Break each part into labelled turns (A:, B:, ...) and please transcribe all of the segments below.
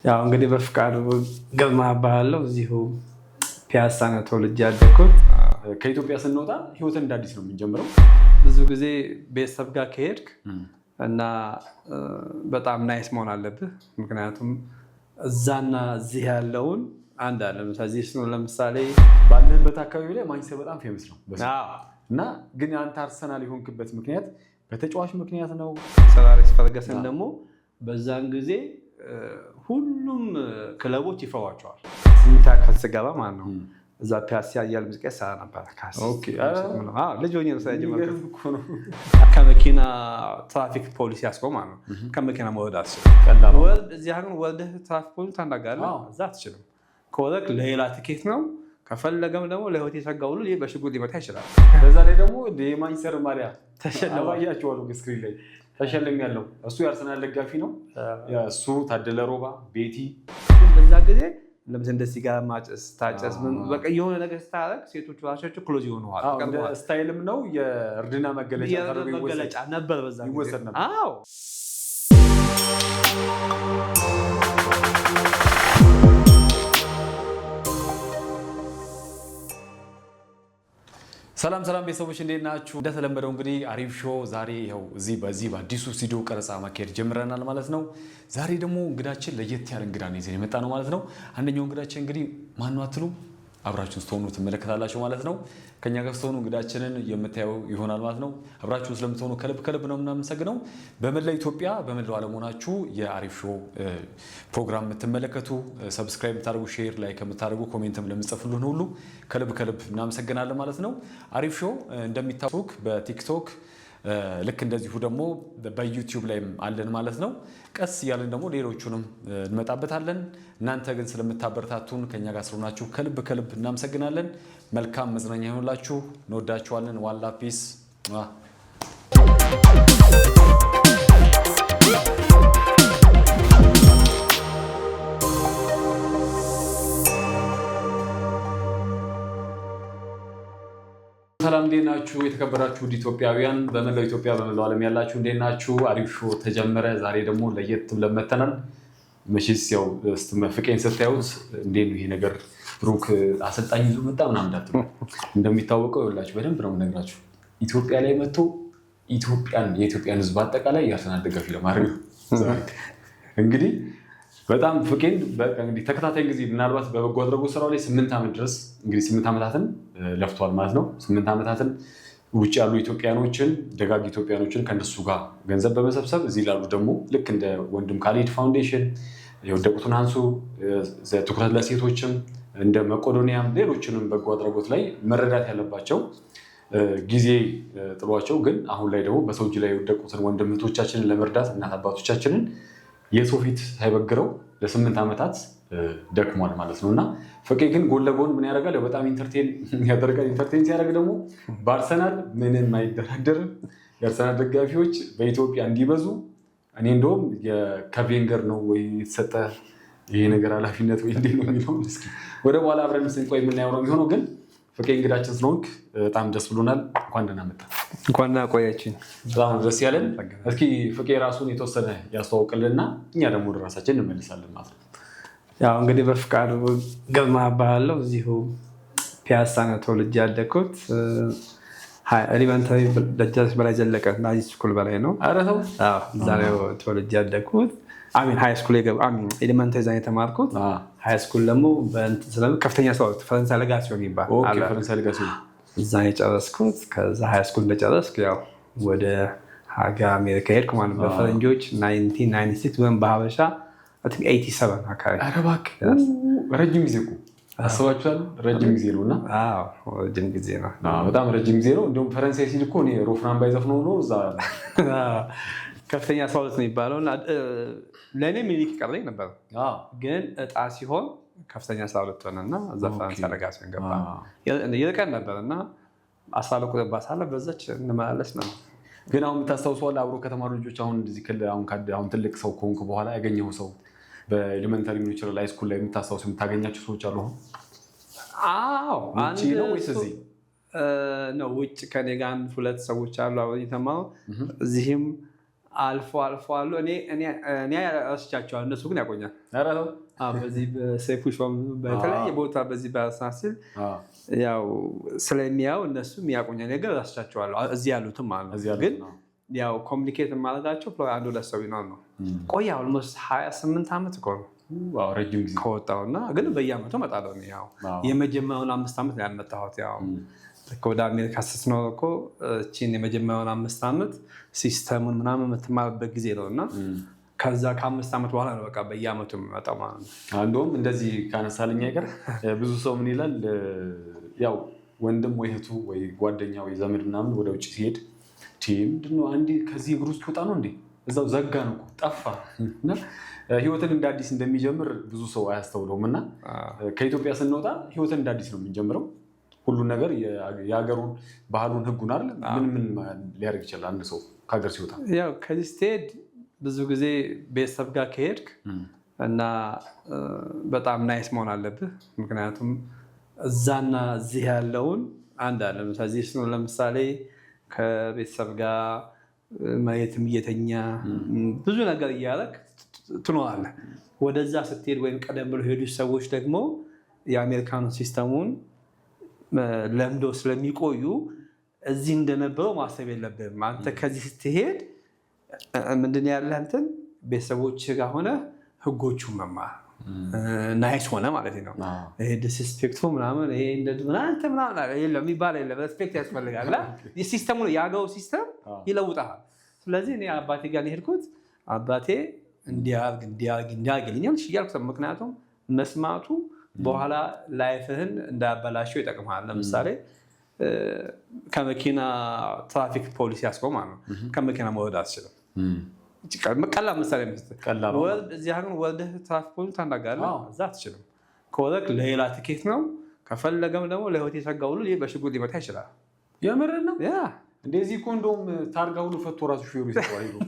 A: ያው እንግዲህ በፍቃዱ ግርማ እባላለሁ። እዚሁ ፒያሳ ነው ተወልጄ ያደግኩት።
B: ከኢትዮጵያ ስንወጣ ህይወትን እንደ አዲስ ነው የምንጀምረው።
A: ብዙ ጊዜ ቤተሰብ ጋር ከሄድክ እና በጣም ናይስ መሆን አለብህ። ምክንያቱም እዛና እዚህ ያለውን አንድ አለ። ለምሳሌ
B: ባለህበት አካባቢ ላይ ማንቸስተር በጣም ፌመስ ነው እና ግን አንተ አርሰናል የሆንክበት ምክንያት በተጫዋች ምክንያት ነው።
A: ሰር አሌክስ ፈርገሰን ደግሞ በዛን ጊዜ ሁሉም ክለቦች ይፈዋቸዋል። ስምንት ክፍል ስገባ ማለት ነው እዛ ፒያሳ ያያል ሙዚቃ ሰራ ነበር። ልጅ ሆኜ ነው ከመኪና ትራፊክ ፖሊስ ያስቆም ማለት ነው። ከመኪና መውረድ አትችልም። እዚህ ሀገር ወርደህ ትራፊክ ፖሊስ ታናጋለህ፣ እዛ አትችልም። ከወረድክ ለሌላ ትኬት ነው። ከፈለገም ደግሞ ለህይወት የሰጋ ሁሉ በሽጉጥ ሊመታ ይችላል።
B: በዛ ላይ ደግሞ የማንቸስተር ማሊያ ተሸለማያቸዋለሁ ስክሪን ላይ ተሸለም ያለው እሱ የአርሰናል ደጋፊ ነው። እሱ ታደለ ሮባ ቤቲ
A: በዛ ጊዜ ለምሳሌ እንደ ሲጋራ ማጨስ ታጨስ በቃ የሆነ ነገር ስታረግ ሴቶቹ ራሳቸው ክሎዝ ይሆነዋል።
B: ስታይልም ነው የእርድና መገለጫ
A: ነበር። በዛ
B: ይወሰድ ነበር።
A: አዎ
B: ሰላም ቤተሰቦች እንዴት ናችሁ? እንደተለመደው እንግዲህ አሪፍ ሾው ዛሬ ይኸው በዚህ በአዲሱ ስቱዲዮ ቀረጻ ማካሄድ ጀምረናል ማለት ነው። ዛሬ ደግሞ እንግዳችን ለየት ያለ እንግዳ ነው ይዘን የመጣ ነው ማለት ነው። አንደኛው እንግዳችን እንግዲህ ማን ነው አትሉ? አብራችሁን ስትሆኑ ትመለከታላችሁ ማለት ነው። ከኛ ጋር ስትሆኑ እንግዳችንን የምታየው ይሆናል ማለት ነው። አብራችሁን ስለምትሆኑ ከልብ ነው የምናመሰግነው። በመላው ኢትዮጵያ በመላው ዓለም ሆናችሁ የአሪፍ ሾው ፕሮግራም የምትመለከቱ ሰብስክራይብ የምታደርጉ ሼር ላይ ከምታደርጉ ኮሜንትም ለምጽፉልን ሁሉ ከልብ እናመሰግናለን ማለት ነው። አሪፍ ሾው እንደሚታወቅ በቲክቶክ ልክ እንደዚሁ ደግሞ በዩቲዩብ ላይም አለን ማለት ነው። ቀስ እያለን ደግሞ ሌሎቹንም እንመጣበታለን። እናንተ ግን ስለምታበረታቱን ከኛ ጋር ስለሆናችሁ ከልብ እናመሰግናለን። መልካም መዝናኛ ይሆንላችሁ። እንወዳችኋለን። ዋላ ፒስ። ሰላም እንዴት ናችሁ? የተከበራችሁ ኢትዮጵያውያን በመላው ኢትዮጵያ በመላው ዓለም ያላችሁ እንዴት ናችሁ? አሪፍ ሾው ተጀመረ። ዛሬ ደግሞ ለየት ብለን መተናል። መቼስ ያው ፍቄን ስታዩት እንዴት ነው ይሄ ነገር ብሩክ አሰልጣኝ ይዞ መጣ ምናምን እንዳትሉ። እንደሚታወቀው ይኸውላችሁ በደንብ ነው የምነግራችሁ። ኢትዮጵያ ላይ መጥቶ የኢትዮጵያን ሕዝብ አጠቃላይ የአርሰናል ደጋፊ ለማድረግ እንግዲህ በጣም ፍቄን እንግዲህ ተከታታይ ጊዜ ምናልባት በበጎ አድራጎት ስራው ላይ 8 ዓመት ድረስ እንግዲህ 8 ዓመታትን ለፍቷል ማለት ነው። 8 ዓመታትን ውጭ ያሉ ኢትዮጵያኖችን ደጋግ ኢትዮጵያኖችን ከነሱ ጋር ገንዘብ በመሰብሰብ እዚህ ላሉ ደግሞ ልክ እንደ ወንድም ካሊድ ፋውንዴሽን የወደቁትን አንሱ ትኩረት ለሴቶችም እንደ መቄዶንያም ሌሎችንም በጎ አድራጎት ላይ መረዳት ያለባቸው ጊዜ ጥሏቸው ግን አሁን ላይ ደግሞ በሰው እጅ ላይ የወደቁትን ወንድም እህቶቻችንን ለመርዳት እናት አባቶቻችንን የሰው ፊት ሳይበግረው ለ8 ዓመታት ደክሟል ማለት ነው። እና ፍቄ ግን ጎን ለጎን ምን ያደርጋል? በጣም ኢንተርቴን ያደርጋል። ኢንተርቴን ሲያደርግ ደግሞ በአርሰናል ምንም አይደራደርም። የአርሰናል ደጋፊዎች በኢትዮጵያ እንዲበዙ እኔ እንደውም ከቬንገር ነው ወይ የተሰጠ ይሄ ነገር ኃላፊነት ወይ እንዴት ነው የሚለው እስኪ ወደ በኋላ አብረን ስንቆይ የምናየው ነው የሚሆነው። ግን ፍቄ እንግዳችን ስለሆንክ በጣም ደስ ብሎናል። እንኳን ደህና መጣ።
A: እንኳን ደህና ቆያችን።
B: በጣም ደስ ያለን። እስኪ ፍቄ ራሱን የተወሰነ ያስተዋውቅልና እኛ ደግሞ ወደ ራሳችን እንመልሳለን ማለት ነው።
A: ያው እንግዲህ በፍቃዱ ግርማ እባላለሁ። እዚሁ ፒያሳ ነው ተወልጄ ያደግኩት። ኤሌመንተሪ ደጃች በላይ ዘለቀ ናዚ ስኩል በላይ ነው። እዛ ነው ተወልጄ ያደግኩት። ሃይ ስኩል ኤሌመንተሪ ዛ የተማርኩት። ሃይ ስኩል ደግሞ ከፍተኛ ሰው ፈረንሳይ ለጋሲዮን ይባላል። እዛ የጨረስኩት። ከዛ ሃይ ስኩል እንደጨረስኩ ያው ወደ ሀገር አሜሪካ ሄድኩ ማለት በፈረንጆች 1996 ወይም በሀበሻ 87 አካባቢ።
B: ኧረ እባክህ ረጅም ጊዜ እኮ አስባችኋል? ረጅም ጊዜ ነው እና
A: ረጅም ጊዜ ነው፣
B: በጣም ረጅም ጊዜ ነው። እንዲሁም ፈረንሳይ ሲል እኮ ሮፍናን ባይዘፍነው ነው እዛ
A: ከፍተኛ 12 ነው የሚባለው። ለእኔ ሚኒክ ቀረኝ ነበር፣ ግን እጣ ሲሆን ከፍተኛ 12 ሆነና እዛ ፈረንሳይ ለጋሲዮን ገባ። ይርቀን ነበር እና 12 ቁጥር ባሳለ በዛች እንመላለስ ነበር።
B: ግን አሁን የምታስታውሰዋል አብሮ ከተማሩ ልጆች አሁን ትልቅ ሰው ከሆንክ በኋላ ያገኘው ሰው በኤሌመንታሪ ሊሆን ይችላል ሃይ ስኩል ላይ የምታስታውሰው የምታገኛቸው ሰዎች አሉ? ውጭ ነው ወይስ እዚህ
A: ነው? ውጭ ከኔ ጋር 2 ሰዎች አሉ አብረው የተማሩ። እዚህም አልፎ አሉ። እኔ ረስቻቸዋለሁ፣ እነሱ ግን ያቆኛል። በዚህ በሰይፉ ሾም በተለያየ ቦታ በዚህ በአርሰናል ሲል ያው ስለሚያው እነሱ የሚያቆኛል ነገር ረስቻቸዋለሁ። እዚህ ያሉትም ማለት ነው። ግን ያው ኮሚኒኬት የማደርጋቸው አንድ ሁለት ሰው ነው። ቆይ ኦልሞስት 28 ዓመት እኮ ነው
B: ረጅም ጊዜ
A: ከወጣው እና ግን በየዓመቱ እመጣለሁ። ያው የመጀመሪያውን 5 ዓመት ነው ያልመጣሁት። ያው ወደ አሜሪካ ስትኖር እኮ እቺን የመጀመሪያውን 5 ዓመት ሲስተሙን ምናምን የምትማርበት ጊዜ ነው እና ከዛ ከ5 ዓመት በኋላ ነው በቃ በየዓመቱ የሚመጣው ማለት ነው።
B: እንደውም እንደዚህ ካነሳልኝ አይቀር ብዙ ሰው ምን ይላል፣ ያው ወንድም ወይ እህቱ ወይ ጓደኛ ወይ ዘመድ ምናምን ወደ ውጭ ሲሄድ ምንድነው አንዴ ከዚህ እግር ውስጥ ወጣ ነው እንዴ እዛው ዘጋ ነው ጠፋ እና ህይወትን እንደ አዲስ እንደሚጀምር ብዙ ሰው አያስተውለውም። እና ከኢትዮጵያ ስንወጣ ህይወትን እንደ አዲስ ነው የምንጀምረው። ሁሉን ነገር የሀገሩን ባህሉን ህጉን አይደል ምን ሊያደርግ ይችላል አንድ ሰው ከሀገር ሲወጣ።
A: ያው ከዚህ ስትሄድ ብዙ ጊዜ ቤተሰብ ጋር ከሄድክ እና በጣም ናይስ መሆን አለብህ። ምክንያቱም እዛና እዚህ ያለውን አንድ አለ። ለምሳሌ ከቤተሰብ ጋር መሬትም እየተኛ ብዙ ነገር እያደረግ ትኖራለህ። ወደዛ ስትሄድ ወይም ቀደም ብሎ ሄዱ ሰዎች ደግሞ የአሜሪካኑ ሲስተሙን ለምዶ ስለሚቆዩ እዚህ እንደነበረው ማሰብ የለብህም። አንተ ከዚህ ስትሄድ ምንድን ያለህ እንትን ቤተሰቦች ጋር ሆነ ህጎቹን መማር ናይስ ሆነ ማለት ነው። ዲስሪስፔክቱ ምናምን የሚባል የለም። ሬስፔክት ያስፈልጋል። ሲስተሙ የአገው ሲስተም ይለውጣል። ስለዚህ እኔ አባቴ ጋር ሄድኩት። አባቴ እንዲያርግ ይልኛል እያልኩት፣ ምክንያቱም መስማቱ በኋላ ላይፍህን እንዳያበላሸው ይጠቅማል። ለምሳሌ ከመኪና ትራፊክ ፖሊስ ያስቆማል ነው። ከመኪና መውረድ አትችልም። ቀላል ምሳሌ እዚህ ሀገር ወርደህ ትራፊክ ፖሊስ ታናጋለህ፣ እዛ አትችልም። ከወረክ ለሌላ ትኬት ነው። ከፈለገም ደግሞ ለህይወት የሰጋ ሁሉ በሽጉጥ ሊመታ ይችላል።
B: የምር ነው እንደዚህ እኮ እንደውም ታርጋ ሁሉ ፈቶ ራሱ ሹፌሩ ይሰዋል
A: ይሁን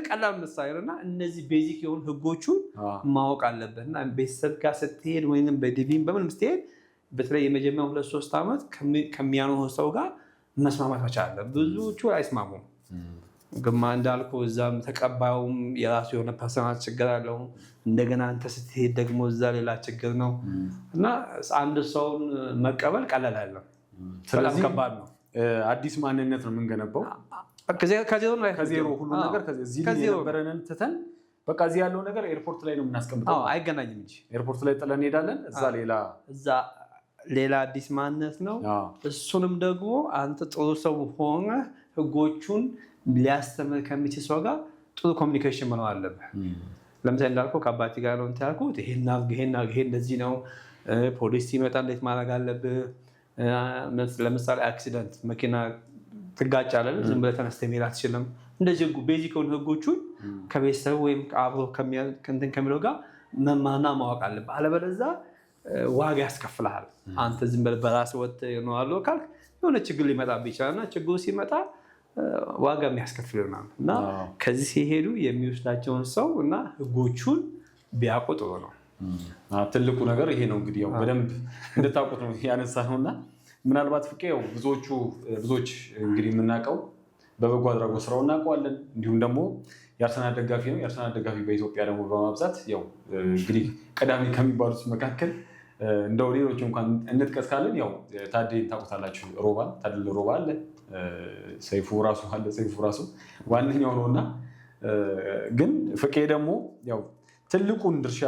A: ቀላል ምሳሌ እና እነዚህ ቤዚክ የሆኑ ህጎቹን ማወቅ አለበት። እና ቤተሰብ ጋር ስትሄድ ወይም በዲቪን በምንም ስትሄድ በተለይ የመጀመሪያው 2-3 ዓመት ከሚያኖር ሰው ጋር መስማማት መቻል አለ። ብዙዎቹ አይስማሙም። ግማ እንዳልኩ እዛም ተቀባዩም የራሱ የሆነ ፐርሰናል ችግር አለው። እንደገና አንተ ስትሄድ ደግሞ እዛ ሌላ ችግር ነው እና አንድ ሰውን መቀበል ቀላል አይደለም። በጣም ከባድ ነው።
B: አዲስ ማንነት ነው የምንገነባው ከዜሮ ሁሉ ነገር እዚህ የነበረንን ትተን በቃ እዚህ ያለው ነገር ኤርፖርት ላይ ነው የምናስቀምጠው።
A: አይገናኝም እንጂ
B: ኤርፖርት ላይ ጥለን እንሄዳለን። እዛ
A: ሌላ አዲስ ማንነት ነው። እሱንም ደግሞ አንተ ጥሩ ሰው ሆነ ህጎቹን ሊያስተምር ከሚችል ሰው ጋር ጥሩ ኮሚኒኬሽን መኖር አለብህ። ለምሳሌ እንዳልከው ከአባቴ ጋር ነው እንትን ያልኩት፣ ይሄ እንደዚህ ነው፣ ፖሊስ ሲመጣ እንዴት ማድረግ አለብህ። ለምሳሌ አክሲደንት መኪና ትጋጫለህ፣ ዝም ብለህ ተነስተህ መሄድ አትችልም። እንደዚህ ቤዚክ የሆኑ ህጎቹን ከቤተሰብ ወይም አብሮ እንትን ከሚለው ጋር መማርና ማወቅ አለብህ። አለበለዚያ ዋጋ ያስከፍልሃል። አንተ ዝም ብለህ በራስህ ወጥተህ እኖራለሁ ካልክ የሆነ ችግር ሊመጣብህ ይችላል እና ችግሩ ሲመጣ ዋጋ የሚያስከፍል ይሆናል። እና ከዚህ ሲሄዱ የሚወስዳቸውን ሰው እና ህጎቹን ቢያውቁ ጥሩ ነው።
B: ትልቁ ነገር ይሄ ነው። እንግዲህ ያው በደንብ እንድታውቁት ነው ያነሳነው። እና ምናልባት ፍቄ ያው ብዙዎች እንግዲህ የምናውቀው በበጎ አድራጎት ስራው እናውቀዋለን። እንዲሁም ደግሞ የአርሰናል ደጋፊ ነው። የአርሰናል ደጋፊ በኢትዮጵያ ደግሞ በማብዛት ያው እንግዲህ ቀዳሚ ከሚባሉት መካከል እንደው ሌሎች እንኳን እንጥቀስ ካለን ያው ታዴን ታውቁታላችሁ። ታደለ ሮባ አለ፣ ሰይፉ ራሱ አለ። ሰይፉ ራሱ ዋነኛው ነው። እና ግን ፍቄ ደግሞ ያው ትልቁን ድርሻ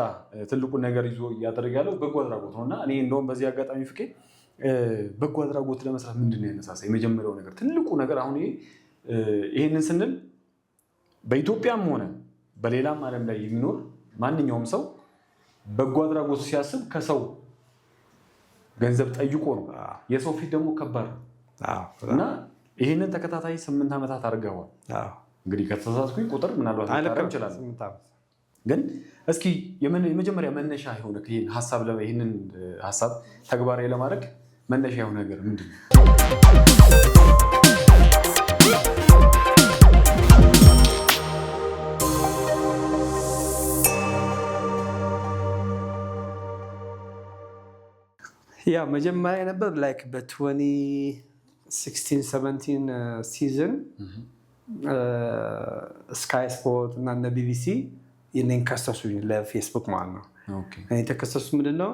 B: ትልቁን ነገር ይዞ እያደረገ ያለው በጎ አድራጎት ነው። እና እኔ እንደውም በዚህ አጋጣሚ ፍቄ በጎ አድራጎት ለመስራት ምንድን ነው ያነሳሳ? የመጀመሪያው ነገር ትልቁ ነገር አሁን ይህንን ስንል በኢትዮጵያም ሆነ በሌላም ዓለም ላይ የሚኖር ማንኛውም ሰው በጎ አድራጎት ሲያስብ ከሰው ገንዘብ ጠይቆ ነው። የሰው ፊት ደግሞ ከባድ ነው እና ይህንን ተከታታይ 8 ዓመታት አድርገዋል። እንግዲህ ከተሳሳትኩኝ ቁጥር ምናልባት ሊታረም ይችላል። ግን እስኪ የመጀመሪያ መነሻ የሆነ ይህንን ሀሳብ ተግባራዊ ለማድረግ መነሻ የሆነ ነገር ምንድን ነው?
A: ያ መጀመሪያ ነበር በ2016-17 ሲዝን ስካይ ስፖርት እና እነ ቢቢሲ እኔን ከሰሱኝ ለፌስቡክ ማለት ነው። እኔ የተከሰሱት ምንድነው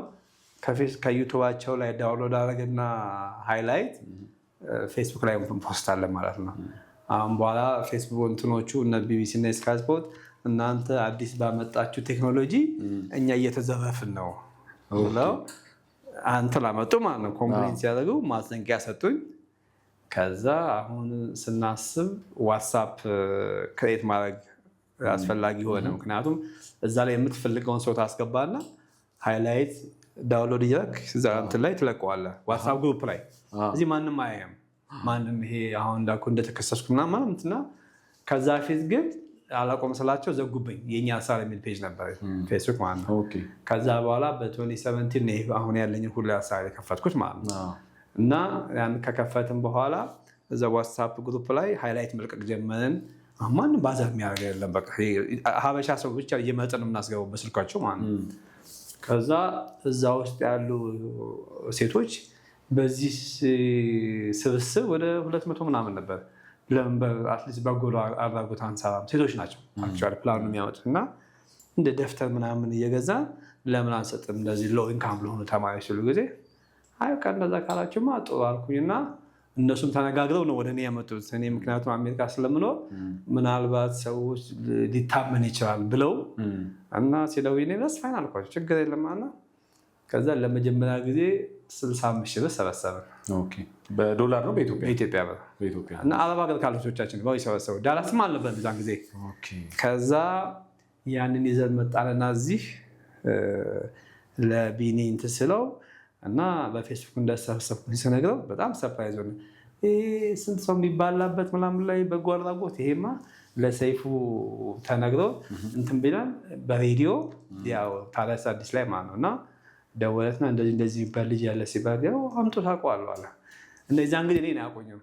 A: ከዩቱባቸው ላይ ዳውንሎድ አደረግና ሃይላይት ፌስቡክ ላይ ፖስት አለ ማለት ነው። አሁን በኋላ ፌስቡክ እንትኖቹ እነ ቢቢሲ እና ስካይ ስፖርት እናንተ አዲስ ባመጣችሁ ቴክኖሎጂ እኛ እየተዘረፍን ነው ብለው አንተ ላመጡ ማለት ነው። ኮምፕሌንት ሲያደርጉ ማስጠንቀቂያ ሰጡኝ። ከዛ አሁን ስናስብ ዋትሳፕ ክሬት ማድረግ አስፈላጊ ሆነ። ምክንያቱም እዛ ላይ የምትፈልገውን ሰው ታስገባና ሃይላይት ዳውንሎድ እያደረግ እዛ እንትን ላይ ትለቀዋለህ ዋትሳፕ ግሩፕ ላይ። እዚህ ማንም አያየም። ማንም ይሄ አሁን እንዳልኩ እንደተከሰስኩ ምናምን እንትና ከዛ ፊት ግን አላቆም ስላቸው ዘጉብኝ። የኛ ሳር የሚል ፔጅ ነበር ፌስቡክ ማለት ነው። ከዛ በኋላ በ2017 አሁን ያለኝን ሁሉ ሳር የከፈትኩት ማለት ነው። እና ያን ከከፈትም በኋላ እዛ ዋትሳፕ ግሩፕ ላይ ሃይላይት መልቀቅ ጀመርን። ማንም ባዛር የሚያደርግ የለም። በቃ ሀበሻ ሰው ብቻ እየመጠን የምናስገባው በስልካቸው ማለት ነው። ከዛ እዛ ውስጥ ያሉ ሴቶች በዚህ ስብስብ ወደ 200 ምናምን ነበር። አትሊስት በጎ አድራጎት አንሰራም፣ ሴቶች ናቸው አክቹዋሊ ፕላኑ የሚያመጡት። እና እንደ ደፍተር ምናምን እየገዛ ለምን አንሰጥም እንደዚህ ሎው ኢንካም ለሆኑ ተማሪዎች ሲሉ ጊዜ አይ በቃ እንደዛ ካላችሁማ ጥሩ አልኩኝና እነሱም ተነጋግረው ነው ወደ እኔ ያመጡት። እኔ ምክንያቱም አሜሪካ ስለምኖር ምናልባት ሰዎች ሊታመን ይችላል ብለው እና ሲለው እኔ ደስ ፋይን አልኳቸው፣ ችግር የለም አለ። ከዛ ለመጀመሪያ ጊዜ 65,000 ብር ሰበሰብን።
B: በዶላር ነው
A: በኢትዮጵያ ብር እና አረብ ሀገር ካሉ ሰዎቻችን ነው የሰበሰቡ። ዳላስም አልነበረም እዛን ጊዜ። ከዛ ያንን ይዘን መጣንና እዚህ ለቢኒ እንትን ስለው እና በፌስቡክ እንደሰበሰብኩኝ ስነግረው በጣም ሰርፕራይዝ ሆነ። ስንት ሰው የሚባላበት ምናምን ላይ በጎ አድራጎት ይሄማ ለሰይፉ ተነግሮ እንትን ቢላል በሬዲዮ ያው ታዲያስ አዲስ ላይ ማለት ነው። እና ደወለትና እንደዚህ እንደዚህ የሚባል ልጅ ያለ ሲባል ያው አምጡ ታውቀዋለሁ አለ። እነዛ እንግዲህ እኔን አያውቁኝም።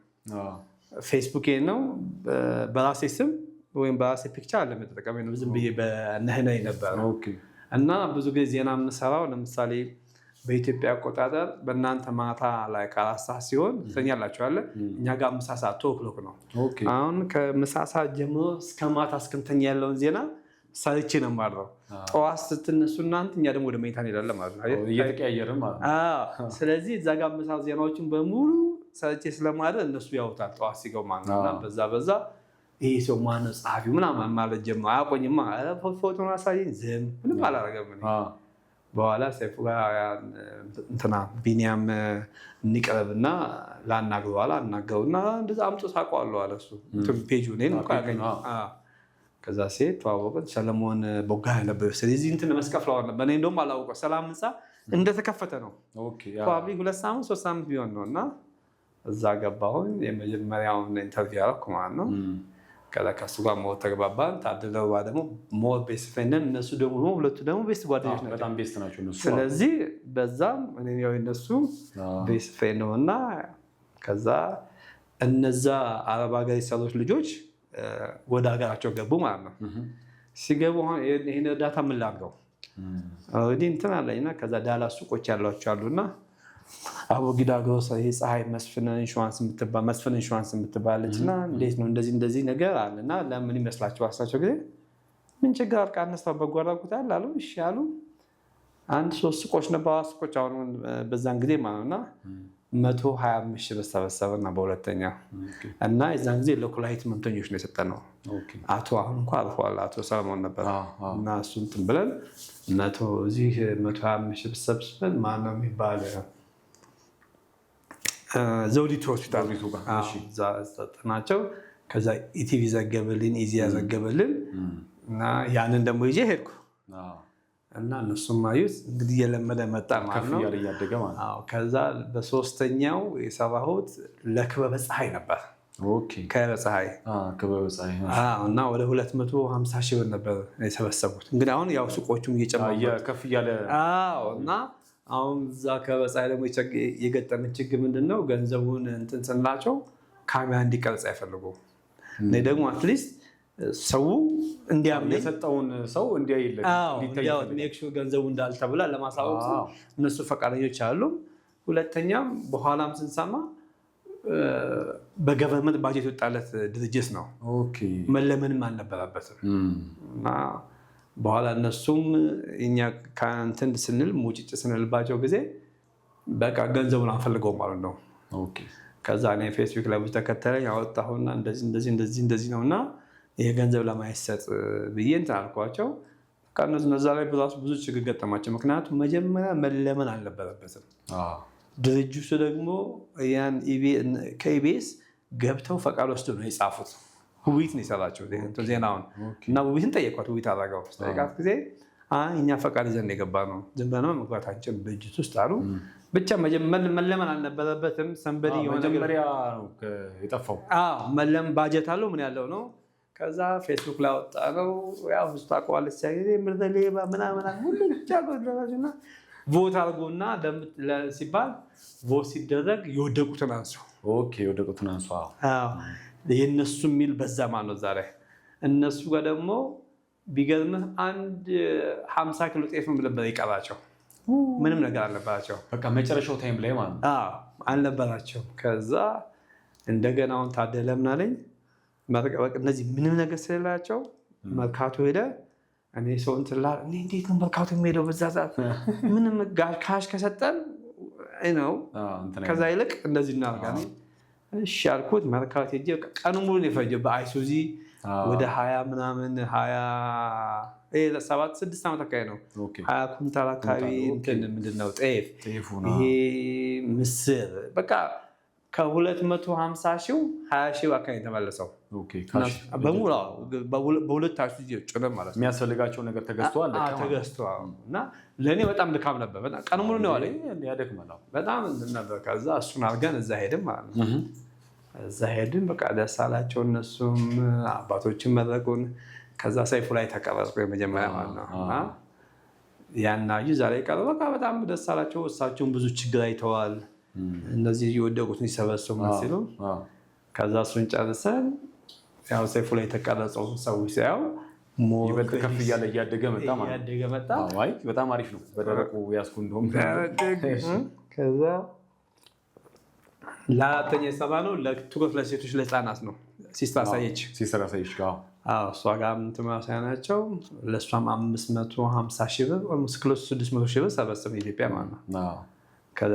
A: ፌስቡክ ነው በራሴ ስም ወይም በራሴ ፒክቸር አለ መጠቀም ነው። ዝም ብዬ በነህነይ ነበር። እና ብዙ ጊዜ ዜና የምሰራው ለምሳሌ በኢትዮጵያ አቆጣጠር በእናንተ ማታ ላይ 4 ሰዓት ሲሆን ትተኛላችሁ አለ። እኛ ጋር ምሳ ሰዓት 2 o'clock ነው። አሁን ከምሳ ሰዓት ጀምሮ እስከ ማታ እስክንተኛ ያለውን ዜና ሰርቼ ነው የማድረው። ጠዋት ስትነሱ እናንተ እኛ ደግሞ ወደ መኝታ እንሄዳለን ማለት ነው።
B: እየተቀያየርን ማለት ነው።
A: ስለዚህ እዛ ጋር ምሳ ዜናዎችን በሙሉ ሰርቼ ስለማድረግ እነሱ ያውታል ጠዋት ሲገቡ ማለት ነው። በዛ ይሄ ሰው ማነው ጸሐፊው ምናምን ማለት ጀመሩ። አያውቁኝማ። ፎቶን አሳየኝ፣ ዝም ምንም አላደረገም። በኋላ ሰይፉ ጋር እንትና ቢኒያም እንቅረብና ላናግረው አለ። አናገሩና እንደዛ አምጦ ሳውቀዋለሁ አለ እሱ ፔጁ እኔን እኮ ያገኘው። ከዛ ሴት ተዋወቅን። ሰለሞን ቦጋ ነበር። ስለዚህ እንትን መስቀል ፍላወር ነበር። እኔ እንደውም አላውቀው። ሰላም ህንፃ እንደተከፈተ ነው። ፕሮባብሊ 2 ሳምንት 3 ሳምንት ቢሆን ነው። እና እዛ ገባሁኝ። የመጀመሪያውን ኢንተርቪው ያደረኩ ማለት ነው። ከዛ ከሱ ጋር ሞር ተግባባን። ታደለው ደግሞ ሞር ቤስት ፍሬንድ፣ እነሱ ደግሞ ሁለቱ ደግሞ ቤስት ጓደኞች ናቸው።
B: በጣም ቤስት ናቸው እነሱ።
A: ስለዚህ በዛም እኔው እነሱ ቤስት ፍሬንድ ነው። እና ከዛ እነዛ አረብ ሀገር የሰሩት ልጆች ወደ ሀገራቸው ገቡ ማለት ነው። ሲገቡ ይሄን እርዳታ ምን ላድርገው ኦልሬዲ እንትን አለኝና ከዛ ዳላስ ሱቆች ያሏቸው አሉና አቦጊዳ ግሮሰ ፀሐይ መስፍን ኢንሹራንስ የምትባለች እና እንዴት ነው እንደዚህ ነገር አለና ለምን ይመስላችሁ አሳቸው ጊዜ ምን ችግር አልቃነስ በጎ አድራጎት አለ አሉ። እሺ አሉ። 1-3 ሱቆች ነበር ሱቆች አሁን በዛን ጊዜ ማለትና 125,000 ብር ሰበሰበና በሁለተኛ እና የዛን ጊዜ ለኩላሊት ህመምተኞች ነው የሰጠነው። አቶ አሁን እንኳን አልፏል አቶ ሰለሞን ነበር። እና እሱን እንትን ብለን እዚህ 125,000 ብር ሰብስበን ማነው የሚባል ዘውዲቱ ሆስፒታል ናቸው። ከዛ ኢቲቪ ዘገበልን፣ ኢዚያ ዘገበልን እና ያንን ደግሞ ይዤ ሄድኩ እና እነሱም አዩት። እንግዲህ የለመደ መጣ ማለት ነው። ከዛ በሶስተኛው የሰራሁት ለክበበ ፀሐይ ነበር። ክበበ ፀሐይ እና ወደ 250,000 ብር ነበር የሰበሰቡት። እንግዲህ አሁን ያው ሱቆቹም እየጨመሩ ከፍ እያለ እና አሁን እዛ ክበበ ፀሐይ ደግሞ የገጠመን ችግር ምንድነው? ገንዘቡን እንትን ስንላቸው ካሜራ እንዲቀርጽ አይፈልጉም። እኔ ደግሞ አትሊስት ሰው እንዲያምነኝ
B: የሰጠውን ሰው እንዲያይለት
A: ገንዘቡ እንዳልተብላ ለማሳወቅ እነሱ ፈቃደኞች አሉ። ሁለተኛም በኋላም ስንሰማ በገቨርንመንት ባጀት የወጣለት ድርጅት ነው። መለመንም አልነበረበትም። እና በኋላ እነሱም እኛ ከእንትን ስንል ሙጭጭ ስንልባቸው ጊዜ በቃ ገንዘቡን አንፈልገው ማለት ነው። ከዛ እኔ ፌስቡክ ላይ ብዙ ተከተለኝ አወጣሁና እንደዚህ ነው እና ይሄ ገንዘብ ለማይሰጥ ብዬ እንትን አልኳቸው። እነዛ ላይ ብዙ ችግር ገጠማቸው። ምክንያቱም መጀመሪያ መለመን አልነበረበትም። ድርጅቱ ደግሞ ከኢቢኤስ ገብተው ፈቃድ ወስደው ነው የጻፉት። ውይይት ነው የሰራቸው ዜናውን እና ውይይትን ጠየቋት። ውይይት አደረገው ጠየቃት ጊዜ እኛ ፈቃድ ይዘን የገባ ነው ዝም ብለን መግባት አንችልም ድርጅት ውስጥ አሉ። ብቻ መለመን አልነበረበትም። ሰንበዲ
B: መጀመሪያ የጠፋው
A: ባጀት አለው ምን ያለው ነው። ከዛ ፌስቡክ ላይ ወጣ ነው ያው ብዙ ታውቀዋለች ምርጥ ሌባ ምናምን ሁሉ ብቻ ጎድለና ቮት አድርጎና ሲባል ቮት ሲደረግ የወደቁትን አንሱ።
B: የወደቁትን አንሱ
A: የእነሱ የሚል በዛ ማለት ነው። ዛሬ እነሱ ጋር ደግሞ ቢገርምህ 50 ኪሎ ጤፍ ነበር ይቀራቸው። ምንም ነገር አልነበራቸው።
B: በቃ መጨረሻው ታይም ላይ ማለት
A: አልነበራቸው። ከዛ እንደገና አሁን ታደለ ምን አለኝ እነዚህ ምንም ነገር ስለሌላቸው መርካቶ ሄደ። እኔ ሰው እንትላ እንዴት ነው መርካቶ የሚሄደው በዛ ሰዓት ምንም ካሽ ከሰጠን ነው። ከዛ ይልቅ እንደዚህ እናደርጋለን። እሺ አልኩት። መርካቶ ሄጄ ቀኑ ሙሉ ነው የፈጀው በአይሱዚ ወደ 20 ምናምን 27-6 ዓመት አካባቢ ነው። 20 ኩንታል አካባቢ ምንድነው ጤፍ፣ ይሄ ምስር በቃ ከ250 ሺህ 20 ሺህ አካባቢ የተመለሰው በሙሉ በሁለት አይሱዚ ጭነን ማለት ነው።
B: የሚያስፈልጋቸው ነገር ተገዝተዋል
A: እና ለእኔ በጣም ድካም ነበር። ቀኑ ሙሉ ነው ያለኝ በጣም ነበር። ከዛ እሱን አድርገን እዛ ሄድን ማለት ነው። እዛ ሄድን በቃ ደስ አላቸው። እነሱም አባቶችን መረቁን። ከዛ ሰይፉ ላይ ተቀረጽኩ የመጀመሪያ ማለት ነው። እና ያናዩ ዛሬ ቀረ በቃ በጣም ደስ አላቸው። እሳቸውን ብዙ ችግር አይተዋል። እነዚህ የወደቁትን ይሰበሰቡ ሲሉ ከዛ እሱን ጨርሰን ያው ሰይፉ ላይ የተቀረጸው ሰዎች ሲያዩ
B: ይበልጥ ከፍ እያለ እያደገ መጣ። በጣም አሪፍ ነው። በደረቁ ያስኩ እንደውም
A: ከዛ ለአራተኛ የሰራ ነው ለትኩረት ለሴቶች ለህፃናት ነው። ሲስተር አሳየች እሷ ጋር ምትመሳያ ናቸው። ለእሷም 550 ሺህ ብር 600 ሺህ ብር ሰበሰብ ኢትዮጵያ ማለት ነው። ከዛ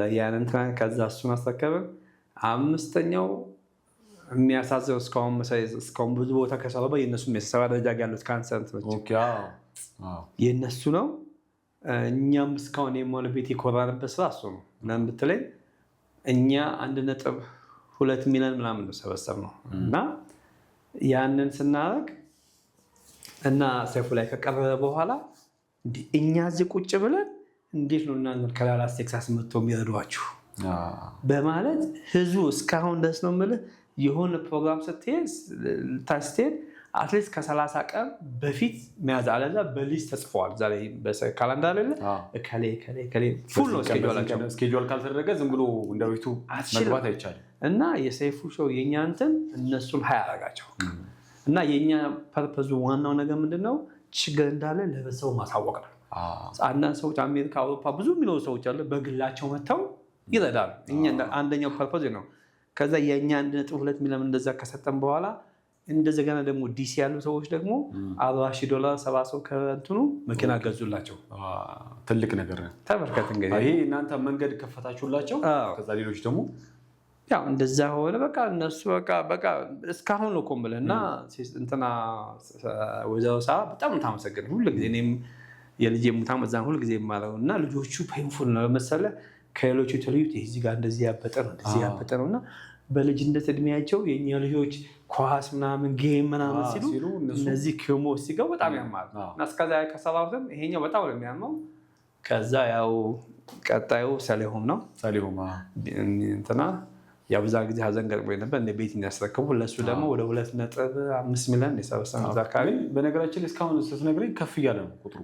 A: እሱን አስረከብን። አምስተኛው የሚያሳዝነው እስካሁን ብዙ ቦታ ከሰራው የእነሱ የሰባ ደረጃ ያሉት ካንሰር የእነሱ ነው። እኛም እስካሁን የሞለ ቤት የኮራንበት ስራ እሱ ነው። ለምን ብትለኝ እኛ 1.2 ሚሊዮን ምናምን ነው ሰበሰብነው እና ያንን ስናደርግ እና ሰይፉ ላይ ከቀረበ በኋላ እኛ እዚህ ቁጭ ብለን እንዴት ነው እናንተ ከዳላስ ቴክሳስ መጥተው የሚረዷችሁ በማለት ህዝቡ እስካሁን ድረስ ነው የምልህ የሆነ ፕሮግራም ስትሄድ አትሊስት ከ30 ቀን በፊት መያዝ አለዛ በሊስት ተጽፈዋል። ዛሬ ካላንዳር አለ ከሌ ፉል ነው
B: ስኬጁል ካልተደረገ ዝም ብሎ እንደቤቱ መግባት አይቻልም። እና የሰይፉ ሾው የኛ እንትን እነሱን ሀያ አደረጋቸው እና የኛ ፐርፐዙ ዋናው ነገር ምንድነው ችግር እንዳለ ለሰው ማሳወቅ ነው። አንዳንድ ሰዎች አሜሪካ፣ አውሮፓ ብዙ የሚኖሩ ሰዎች አለ በግላቸው መተው ይረዳሉ። እኛ አንደኛው ፐርፐዝ ነው። ከዛ የኛ 1.2 ሚሊዮን እንደዛ ከሰጠን በኋላ እንደገና ደግሞ ዲሲ ያሉ ሰዎች ደግሞ $40,000 70 ሰው ከእንትኑ መኪና ገዙላቸው። ትልቅ ነገር ነው።
A: ተመልከት እንግዲህ
B: ይሄ እናንተ መንገድ ከፈታችሁላቸው። ከዛ ሌሎች ደግሞ
A: ያው እንደዛ ሆነ። በቃ እነሱ በቃ እስካሁን ነው ቆምለና እንትና ወዛው ሳ በጣም ታመሰግን ሁሉ ጊዜ እኔም የልጄ ሙታም እዛን ሁሉ ጊዜ ማለው እና ልጆቹ ፔንፉል ነው መሰለህ ከሌሎቹ ተለዩት። እዚህ ጋር እንደዚህ ያበጠ ነው እና በልጅነት እድሜያቸው የኛ ልጆች ኳስ ምናምን ጌም ምናምን ሲሉ እነዚህ ኪሞ ሲገው በጣም ያማል እና እስከዛ ከሰራሁትም ይሄኛው በጣም ነው የሚያመው። ከዛ ያው ቀጣዩ ሰሊሆም ነው።
B: ሰሊሆም
A: እንትና ያው በዛ ጊዜ ሀዘን ገጥሞኝ ነበር እንደ ቤት ያስረከቡ ለሱ ደግሞ ወደ 2.5 ሚሊዮን የሰበሰበው አካባቢ።
B: በነገራችን ላይ እስካሁን ስትነግረኝ ከፍ እያለ ነው ቁጥሩ።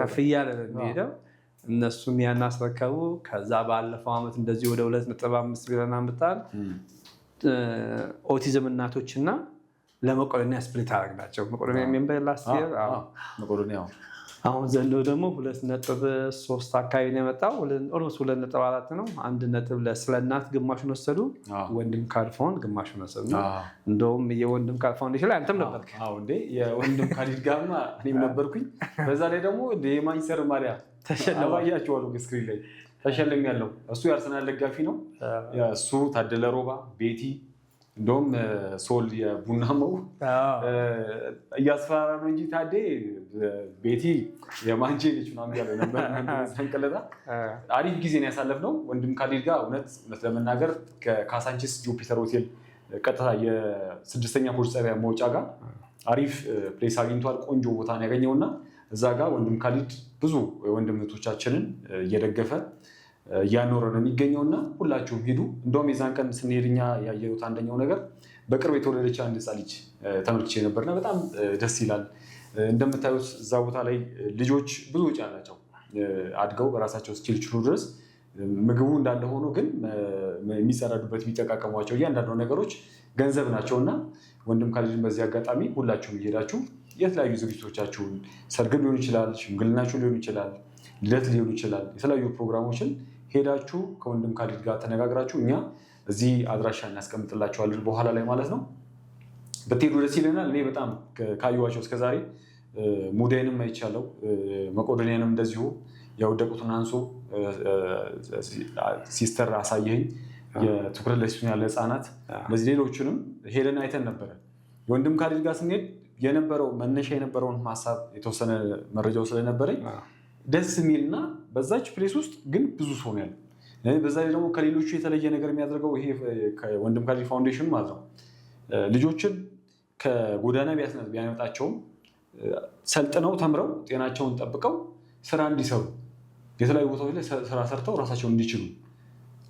A: ከፍ እያለ ነው የሚሄደው። እነሱም ያን አስረከቡ። ከዛ ባለፈው አመት እንደዚህ ወደ 2.5 ሚሊዮን አምጥተዋል። ኦቲዝም እናቶችና ለመቄዶንያ ስፕሊት አደረግናቸው። መቄዶንያ ሜምበር ላስት ይር አሁን ዘንድሮ ደግሞ 2.3 አካባቢ ነው የመጣው። ኦልሞስት 2.4 ነው። 1 ስለ እናት ግማሹን ወሰዱ፣ ወንድም ካልፋውን ግማሹን ወሰዱ። እንደውም የወንድም ካል ፋውንዴሽን ላይ አንተም ነበርክ።
B: እንዴ የወንድም ካሊድ ጋርማ እኔም ነበርኩኝ። በዛ ላይ ደግሞ የማንቸስተር ማሊያ ተሸለማያቸዋለሁ ስክሪን ላይ ተሸለም ያለው እሱ የአርሰናል ደጋፊ ነው። እሱ ታደለ ሮባ፣ ቤቲ እንደውም ሶል የቡናማው እያስፈራራ ነው እንጂ ታዴ ቤቲ የማንቼ ልጅ ምናምን ያለ ነበር። ሰንቀለታ አሪፍ ጊዜ ነው ያሳለፍነው ወንድም ካሊድ ጋር። እውነት ለመናገር ከካሳንቺስ ጁፒተር ሆቴል ቀጥታ የ6ኛ ፖሊስ ጣቢያ መውጫ ጋር አሪፍ ፕሌስ አግኝቷል። ቆንጆ ቦታ ነው ያገኘውና እዛ ጋር ወንድም ካሊድ ብዙ ወንድም እህቶቻችንን እየደገፈ እያኖረ ነው የሚገኘውና ሁላችሁም ሂዱ። እንደውም የዛን ቀን ስንሄድኛ ያየሁት አንደኛው ነገር በቅርብ የተወለደች አንድ ሕፃን ልጅ ተመልክቼ ነበርና በጣም ደስ ይላል። እንደምታዩት እዛ ቦታ ላይ ልጆች ብዙ ወጪ አላቸው አድገው በራሳቸው እስኪችሉ ድረስ ምግቡ እንዳለ ሆኖ ግን የሚጸዳዱበት የሚጠቃቀሟቸው እያንዳንዱ ነገሮች ገንዘብ ናቸውና ወንድም ካሊድን በዚህ አጋጣሚ ሁላችሁም እየሄዳችሁ የተለያዩ ዝግጅቶቻችሁን ሰርግም ሊሆን ይችላል፣ ሽምግልናችሁ ሊሆን ይችላል፣ ልደት ሊሆን ይችላል፣ የተለያዩ ፕሮግራሞችን ሄዳችሁ ከወንድም ካሊድ ጋር ተነጋግራችሁ እኛ እዚህ አድራሻ እናስቀምጥላችኋለን በኋላ ላይ ማለት ነው። ብትሄዱ ደስ ይለናል። እኔ በጣም ካየኋቸው እስከዛሬ ሙዳይንም አይቻለው፣ መቄዶንያንም እንደዚሁ የወደቁትን አንሶ ሲስተር አሳየኝ፣ የትኩረት ለሴቶችና ለህፃናት እነዚህ ሌሎችንም ሄደን አይተን ነበረ። የወንድም ካሊድ ጋር ስንሄድ የነበረው መነሻ የነበረውን ሀሳብ የተወሰነ መረጃው ስለነበረኝ ደስ የሚልና በዛች ፕሌስ ውስጥ ግን ብዙ ሰው ነው ያለው። በዛ ላይ ደግሞ ከሌሎቹ የተለየ ነገር የሚያደርገው ይሄ ወንድም ካሊድ ፋውንዴሽን ማለት ነው ልጆችን ከጎዳና ቢያመጣቸውም ሰልጥነው ተምረው ጤናቸውን ጠብቀው ስራ እንዲሰሩ የተለያዩ ቦታዎች ላይ ስራ ሰርተው ራሳቸውን እንዲችሉ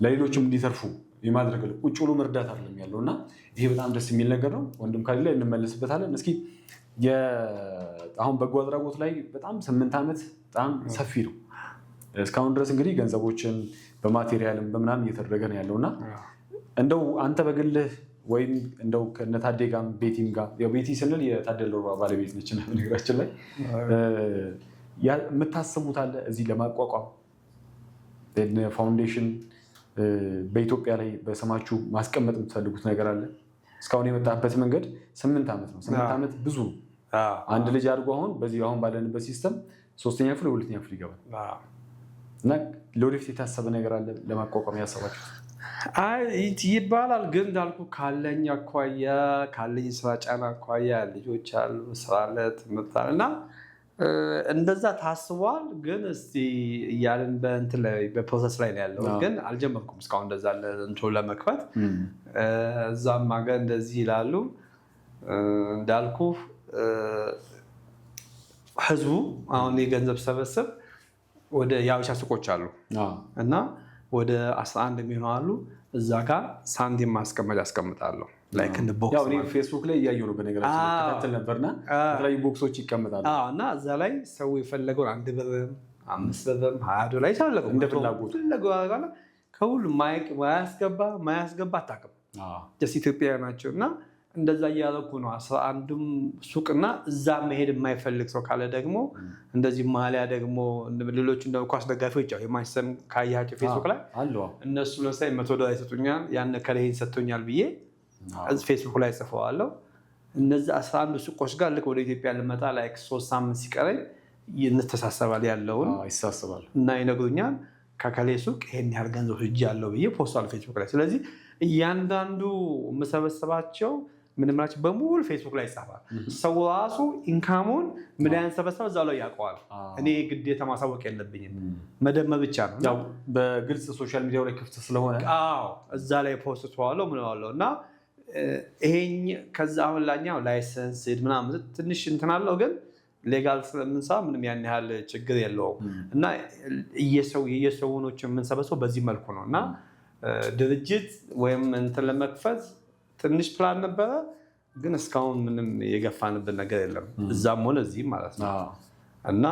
B: ለሌሎችም እንዲተርፉ የማድረግ ቁጭ ብሎ መርዳት አይደለም ያለው እና ይሄ በጣም ደስ የሚል ነገር ነው። ወንድም ካሊድ ላይ እንመለስበታለን። እስኪ አሁን በጎ አድራጎት ላይ በጣም 8 ዓመት በጣም ሰፊ ነው። እስካሁን ድረስ እንግዲህ ገንዘቦችን በማቴሪያልም በምናምን እየተደረገ ነው ያለውና እንደው አንተ በግልህ ወይም እንደው ከነታዴ ጋር ቤቲም ጋር ቤቲ ስንል የታደለ ሮባ ባለቤት ነች ነገራችን ላይ የምታስቡት አለ እዚህ ለማቋቋም ፋውንዴሽን በኢትዮጵያ ላይ በስማችሁ ማስቀመጥ የምትፈልጉት ነገር አለ? እስካሁን የመጣበት መንገድ 8 ዓመት ነው። 8 ዓመት ብዙ አንድ ልጅ አድርጎ አሁን ባለንበት ሲስተም 3ኛ ክፍል 2ኛ ክፍል ይገባል እና ለወደፊት የታሰበ ነገር አለ ለማቋቋም ያሰባችሁት?
A: ይባላል ግን እንዳልኩ ካለኝ አኳያ ካለኝ ስራ ጫና አኳያ ልጆች አሉ፣ ስራ አለ፣ ትምህርት አለ እና እንደዛ ታስቧል። ግን እስቲ እያልን በፕሮሰስ ላይ ነው ያለው። ግን አልጀመርኩም እስካሁን እንደዛ እንትኑ ለመክፈት። እዛም ሀገር እንደዚህ ይላሉ እንዳልኩ ህዝቡ አሁን የገንዘብ ሰበስብ ወደ የአበሻ ሱቆች አሉ እና ወደ 11 የሚሆኑ አሉ። እዛ ጋር ሳንቲም ማስቀመጥ ያስቀምጣለሁ።
B: ፌስቡክ ላይ እያየሁ ነው በነገራችን ተከታተል ነበርና የተለያዩ ቦክሶች ይቀመጣሉ
A: እና እዛ ላይ ሰው የፈለገውን 1 ብርም 5 ብርም 20 ዶላር ይቻለሁ
B: እንደ ፍላጎቱ
A: ከሁሉ ማያስገባ አታውቅም። ኢትዮጵያዊ ናቸው እና እንደዛ እያደረኩ ነው። 11ዱም ሱቅና እዛ መሄድ የማይፈልግ ሰው ካለ ደግሞ እንደዚህ ማሊያ ደግሞ ሌሎች እንደ ኳስ ደጋፊዎች የማንቸስተር ካያቸው ፌስቡክ ላይ እነሱ ለምሳሌ $100 ይሰጡኛል፣ ያን ከላይ ሰጥቶኛል ብዬ ፌስቡክ ላይ ጽፈዋለሁ። እነዚህ 11 ሱቆች ጋር ልክ ወደ ኢትዮጵያ ልመጣ ላይ 3 ሳምንት ሲቀረኝ እንተሳሰባል ያለውን
B: ይሳሰባል
A: እና ይነግሩኛል ከከሌ ሱቅ ይሄን ያህል ገንዘብ እጅ ያለው ብዬ ፖስቷል ፌስቡክ ላይ። ስለዚህ እያንዳንዱ የምሰበሰባቸው ምንምናቸው በሙሉ ፌስቡክ ላይ ይጻፋል። ሰው ራሱ ኢንካሙን ምን ያንሰበሰበ እዛው ላይ ያውቀዋል። እኔ ግዴታ ማሳወቅ የለብኝም፣ መደመር ብቻ ነው።
B: በግልጽ ሶሻል ሚዲያው ላይ ክፍት ስለሆነ
A: እዛ ላይ ፖስት ተዋለው ምን ዋለው እና ይሄኝ ከዛ አሁን ላኛው ላይሰንስ ምናምን ትንሽ እንትን አለው ግን ሌጋል ስለምንሰራ ምንም ያን ያህል ችግር የለውም እና የሰውኖች የምንሰበሰው በዚህ መልኩ ነው እና ድርጅት ወይም እንትን ለመክፈት ትንሽ ፕላን ነበረ፣ ግን እስካሁን ምንም የገፋንበት ነገር የለም። እዛም ሆነ እዚህም ማለት ነው እና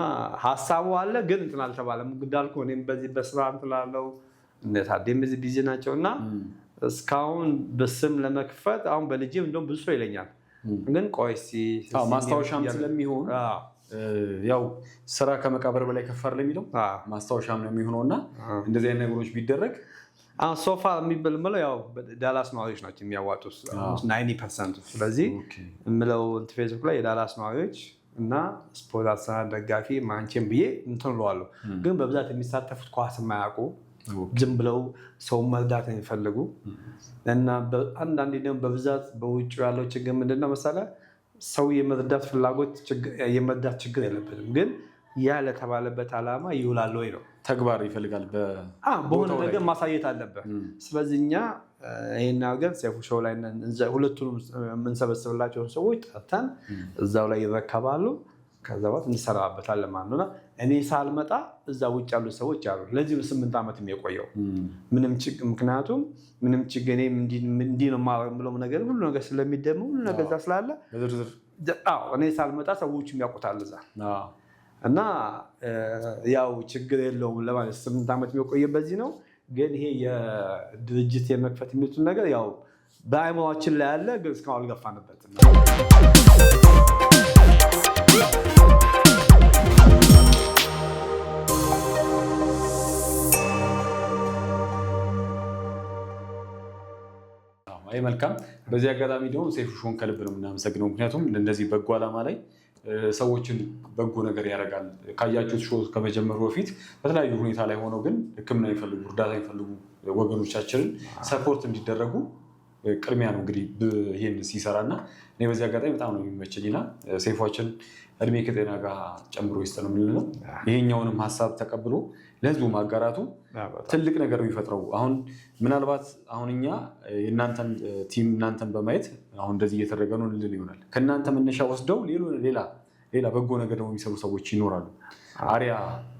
A: ሀሳቡ አለ ግን እንትን አልተባለም። እንዳልኩ እኔም በዚህ በስራ እንትን ላለው ታዴም እዚህ ቢዚ ናቸው እና እስካሁን በስም ለመክፈት አሁን በልጄም እንደውም ብዙ ሰው ይለኛል ግን ቆይ
B: ማስታወሻም ስለሚሆን ያው ስራ ከመቃብር በላይ ከፈር ለሚለው ማስታወሻም ነው የሚሆነውና እንደዚህ አይነት ነገሮች ቢደረግ
A: ሶፋ የሚባለው ያው ዳላስ ነዋሪዎች ናቸው የሚያዋጡት 90%። ስለዚህ የምለው ፌስቡክ ላይ የዳላስ ነዋሪዎች እና ስፖርት አርሰናል ደጋፊ ማንቼም ብዬ እንትን እለዋለሁ። ግን በብዛት የሚሳተፉት ኳስ የማያውቁ ዝም ብለው ሰው መርዳት የሚፈልጉ እና አንዳንዴ ደግሞ በብዛት በውጭ ያለው ችግር ምንድነው መሰለህ? ሰው የመርዳት ፍላጎት የመርዳት ችግር የለበትም፣ ግን ያ ለተባለበት ዓላማ ይውላል ወይ ነው።
B: ተግባር ይፈልጋል፣
A: በሆነ ነገር ማሳየት አለበት። ስለዚህ እኛ ይህን ሀገር ሴፉ ሾው ላይ ሁለቱንም የምንሰበስብላቸውን ሰዎች ጠርተን እዛው ላይ ይረከባሉ። ከዛ በኋላ እንሰራበታለን ማለት ነው። እኔ ሳልመጣ እዛ ውጭ ያሉ ሰዎች አሉ። ለዚህ 8 ዓመት የቆየው ምክንያቱም ምንም ችግር እንዲህ ነው የማለው ነገር ሁሉ ነገር ስለሚደሙ ሁሉ ነገር እዛ ስላለ እኔ ሳልመጣ ሰዎቹ ያውቁታል እዛ እና ያው ችግር የለውም ለማለት 8 ዓመት የቆየ በዚህ ነው። ግን ይሄ የድርጅት የመክፈት የሚሉትን ነገር ያው በአይምሯችን ላይ ያለ ግን እስካሁን አልገፋንበትም።
B: አይ መልካም። በዚህ አጋጣሚ ደግሞ ሴፉ ሾውን ከልብ ነው የምናመሰግነው። ምክንያቱም እንደዚህ በጎ ዓላማ ላይ ሰዎችን በጎ ነገር ያደርጋል። ካያችሁት ሾው ከመጀመሩ በፊት በተለያዩ ሁኔታ ላይ ሆነው ግን ሕክምና የሚፈልጉ እርዳታ የሚፈልጉ ወገኖቻችንን ሰፖርት እንዲደረጉ ቅድሚያ ነው እንግዲህ ይህን ሲሰራ እና እኔ በዚህ አጋጣሚ በጣም ነው የሚመቸኝና ሴፏችን እድሜ ከጤና ጋር ጨምሮ ይስጥ ነው የምንለው። ይሄኛውንም ሀሳብ ተቀብሎ ለህዝቡ ማጋራቱ ትልቅ ነገር ነው የሚፈጥረው። አሁን ምናልባት አሁን እኛ የእናንተን ቲም እናንተን በማየት አሁን እንደዚህ እየተደረገ ነው ልል ይሆናል። ከእናንተ መነሻ ወስደው ሌላ በጎ ነገር ደግሞ የሚሰሩ ሰዎች ይኖራሉ። አሪያ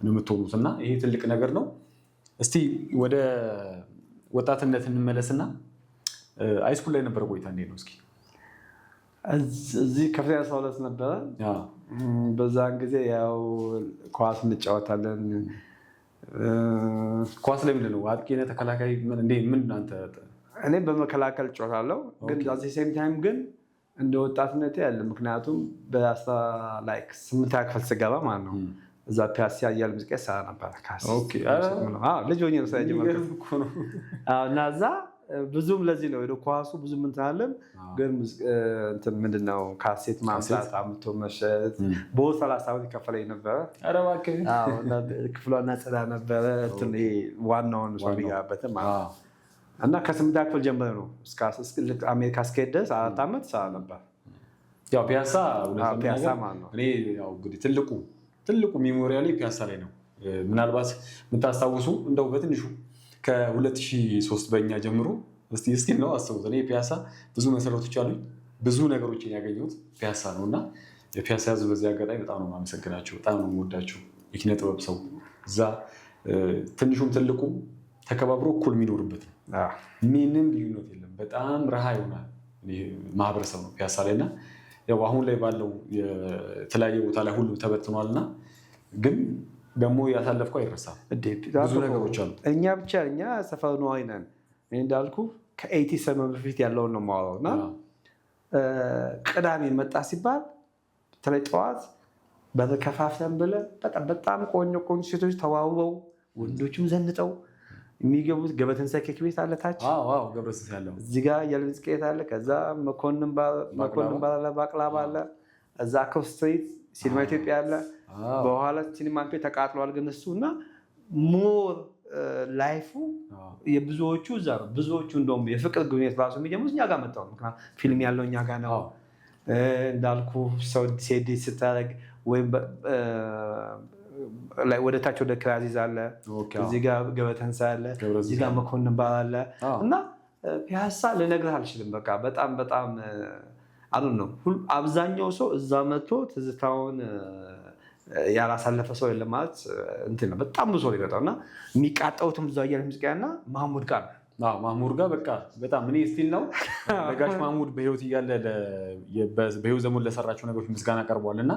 B: ነው የምትሆኑት እና ይሄ ትልቅ ነገር ነው። እስቲ ወደ ወጣትነት እንመለስና ሃይስኩል ላይ ነበረ ቆይታ እንዴት ነው? እስኪ
A: እዚህ ከፍተኛ 12 ነበረ። በዛን ጊዜ ያው ኳስ እንጫወታለን።
B: ኳስ ላይ ምንድን ነው አጥቂ ነህ ተከላካይ ምን አንተ?
A: እኔ በመከላከል እጫወታለሁ፣ ግን ዛዜ ሴም ታይም ግን እንደ ወጣትነቴ ያለ ምክንያቱም በ8ኛ ክፍል ስገባ ማለት ነው እዛ ፒያሳ እያለ ሙዚቃ ሰራ ነበር። ልጅ ሆኜ ነው የጀመርኩት እና እዛ ብዙም ለዚህ ነው ወደ ኳሱ ብዙም እንትናለን። ግን ምንድነው ካሴት ማምጣት አምጥቶ መሸጥ በወር 30 ብር ይከፈለኝ ነበረ። ክፍሏና ጽዳ ነበረ ዋናውን ሰው የሚገባበት እና ከ8ኛ ክፍል ጀምረ ነው እስከ አሜሪካ እስከሄድ ድረስ 4 ዓመት ሰራ ነበር።
B: ያው ፒያሳ ማለት ነው። እኔ ያው እንግዲህ ትልቁ ሜሞሪያሌ ፒያሳ ላይ ነው። ምናልባት የምታስታውሱ እንደው በትንሹ ከ2003 በእኛ ጀምሮ እስቲ ነው አስቡት። እኔ ፒያሳ ብዙ መሰረቶች አሉኝ፣ ብዙ ነገሮችን ያገኘሁት ፒያሳ ነው እና የፒያሳ ህዝብ በዚህ አጋጣሚ በጣም ነው የማመሰግናቸው፣ በጣም ነው የምወዳቸው። የኪነ ጥበብ ሰው እዛ ትንሹም ትልቁ ተከባብሮ እኩል የሚኖርበት ነው። ምንም ልዩነት የለም። በጣም ረሃ ይሆናል ማህበረሰብ ነው ፒያሳ ላይ እና ያው አሁን ላይ ባለው የተለያየ ቦታ ላይ ሁሉም ተበትኗል እና ግን ደግሞ ያሳለፍኩ አይረሳም። ብዙ ነገሮች አሉ።
A: እኛ ሰፈር ነዋሪ ነን። እንዳልኩ ከ87 በፊት ያለውን ነው የማወራው እና ቅዳሜ መጣ ሲባል በተለይ ጠዋት በተከፋፍለን ብለን በጣም ቆንጆ ሴቶች ተዋውበው ወንዶችም ዘንጠው የሚገቡት ገበተንሳይ ኬክ ቤት አለ ታች እዚህ ጋር የልብስ ቄት አለ። ከዛ መኮንን ባለ ባቅላባ አለ። እዛ አክሮስ ስትሪት ሲኒማ ኢትዮጵያ አለ። በኋላ ሲኒማ ኢትዮጵያ ተቃጥሏል ግን እሱ እና ሞር ላይፉ የብዙዎቹ እዛ ነው። ብዙዎቹ እንደውም የፍቅር ግንኙነት ራሱ የሚጀምሩት እኛ ጋር መጣው። ምክንያቱም ፊልም ያለው እኛ ጋር ነው። እንዳልኩ ሰው ሴት ስታደርግ ወይም ወደ ታች ወደ ክራዚዝ አለ፣ እዚህ ጋር ገበተንሳ አለ፣ እዚህ ጋር መኮንን ባል አለ እና ፒያሳ ልነግርህ አልችልም። በቃ በጣም ነው። አብዛኛው ሰው እዛ መጥቶ ትዝታውን ያላሳለፈ ሰው የለም ማለት እንትን ነው። በጣም ብዙ ሰው ሊመጣው እና የሚቃጠውትም እዛ እያለ ሙዚቃና ማህሙድ ጋር ነው።
B: ማህሙድ ጋር በቃ በጣም እኔ ስቲል ነው ነጋሽ ማህሙድ በህይወት እያለ በህይወት ዘመን ለሰራቸው ነገሮች ምስጋና ቀርቧል እና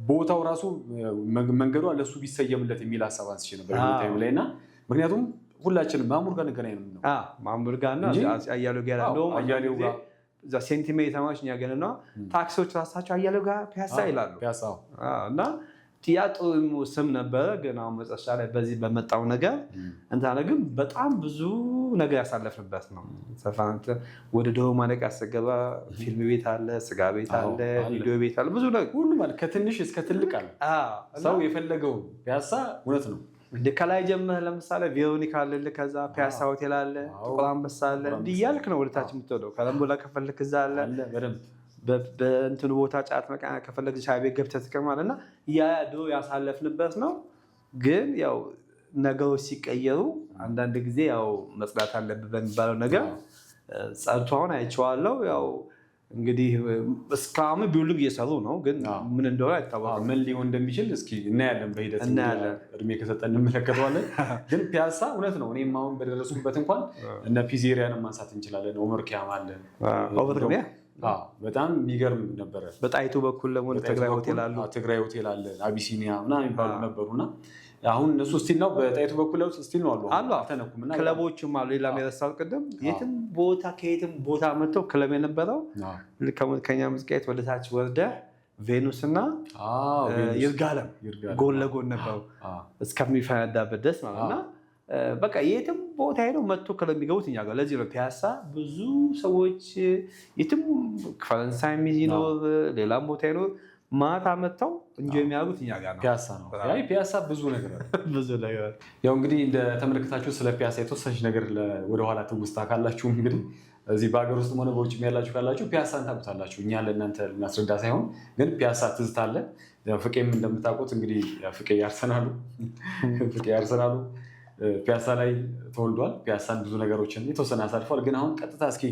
B: ቦታው ራሱ መንገዱ ለሱ ቢሰየምለት የሚል ሀሳብ አንስቼ ነበር ታይም ላይ እና ምክንያቱም ሁላችንም ማህሙድ ጋር እንገናኝ ነው።
A: ማህሙድ ጋር እና አያሌው ጋር ነው።
B: አያሌው ጋር
A: ሴንቲሜትሮች እኛ ግን ነው ታክሲዎች ራሳቸው አያሌው ጋር ፒያሳ ይላሉ እና ጥያቄ ስም ነበረ። ግን አሁን መጨረሻ ላይ በዚህ በመጣው ነገር እንትና ግን በጣም ብዙ ነገር ያሳለፍንበት ነው። ወደ ደቡብ ማለቂያ ስገባ ፊልም ቤት አለ፣ ስጋ ቤት አለ፣ ቪዲዮ ቤት አለ፣ ብዙ ነገር ሁሉ ማለት
B: ከትንሽ እስከ ትልቅ አለ። ሰው የፈለገው ፒያሳ እውነት ነው።
A: ከላይ ጀምህ ለምሳሌ ቬሮኒካ አለ፣ ከዛ ፒያሳ ሆቴል አለ፣ ጥቁር አንበሳ አለ፣ እንዲህ እያልክ ነው ወደታች የምትወደው። ከለምቦላ ከፈለክ እዛ አለ በእንትኑ ቦታ ጫት መቃኛ ከፈለግ ሻይ ቤት ገብተህ ትቀማለህ እና ያ ድሮ ያሳለፍንበት ነው። ግን ያው ነገሮች ሲቀየሩ አንዳንድ ጊዜ ያው መጽዳት አለብህ በሚባለው ነገር ጸድቶ አሁን አይቼዋለሁ። ያው እንግዲህ እስካሁን ቢውልግ እየሰሩ ነው፣ ግን ምን እንደሆነ አይታወቅም።
B: ምን ሊሆን እንደሚችል እስኪ እናያለን፣ በሂደት እድሜ ከሰጠን እንመለከተዋለን። ግን ፒያሳ እውነት ነው። እኔም አሁን በደረስኩበት እንኳን እነ ፒዜሪያን ማንሳት እንችላለን። ኦመር ኪያም አለ። በጣም የሚገርም ነበረ።
A: በጣይቱ በኩል ደግሞ ትግራይ ሆቴል አሉ፣
B: ትግራይ ሆቴል አለ፣ አቢሲኒያ ምናምን የሚባሉ ነበሩና አሁን እነሱ ስቲል ነው። በጣይቱ በኩል ስቲል ነው አሉ አልተነኩም። እና
A: ክለቦችም አሉ። ሌላ የረሳሁት ቅድም የትም ቦታ ከየትም ቦታ መጥተው ክለብ የነበረው ከኛ ሙዚቃየት ወደታች ወርደህ ቬኑስ እና ይርጋለም ጎን ለጎን ነበሩ እስከሚፈነዳበት ድረስ ማለት እና በቃ የትም ቦታ ሄደው መጥቶ ክለብ የሚገቡት እኛ ጋር። ለዚህ ነው ፒያሳ ብዙ ሰዎች የትም ፈረንሳይ ይኖር ሌላም ቦታ ይኖር ማታ መጥተው እንጆ የሚያደርጉት እኛ ጋር ነው።
B: ፒያሳ ነው። ፒያሳ ብዙ ነገር
A: ብዙ ነገር
B: ያው እንግዲህ እንደተመለከታችሁ ስለ ፒያሳ የተወሰነች ነገር ወደኋላ ትውስታ ካላችሁ እንግዲህ እዚህ በሀገር ውስጥ ሆነ በውጭ ያላችሁ ካላችሁ ፒያሳን ታውቁታላችሁ። እኛ ለእናንተ ልናስረዳ ሳይሆን ግን ፒያሳ ትዝታ አለ። ፍቄም እንደምታውቁት እንግዲህ ፍቄ ያርሰናሉ ፒያሳ ላይ ተወልዷል። ፒያሳን ብዙ ነገሮችን የተወሰነ አሳልፏል። ግን አሁን ቀጥታ እስኪ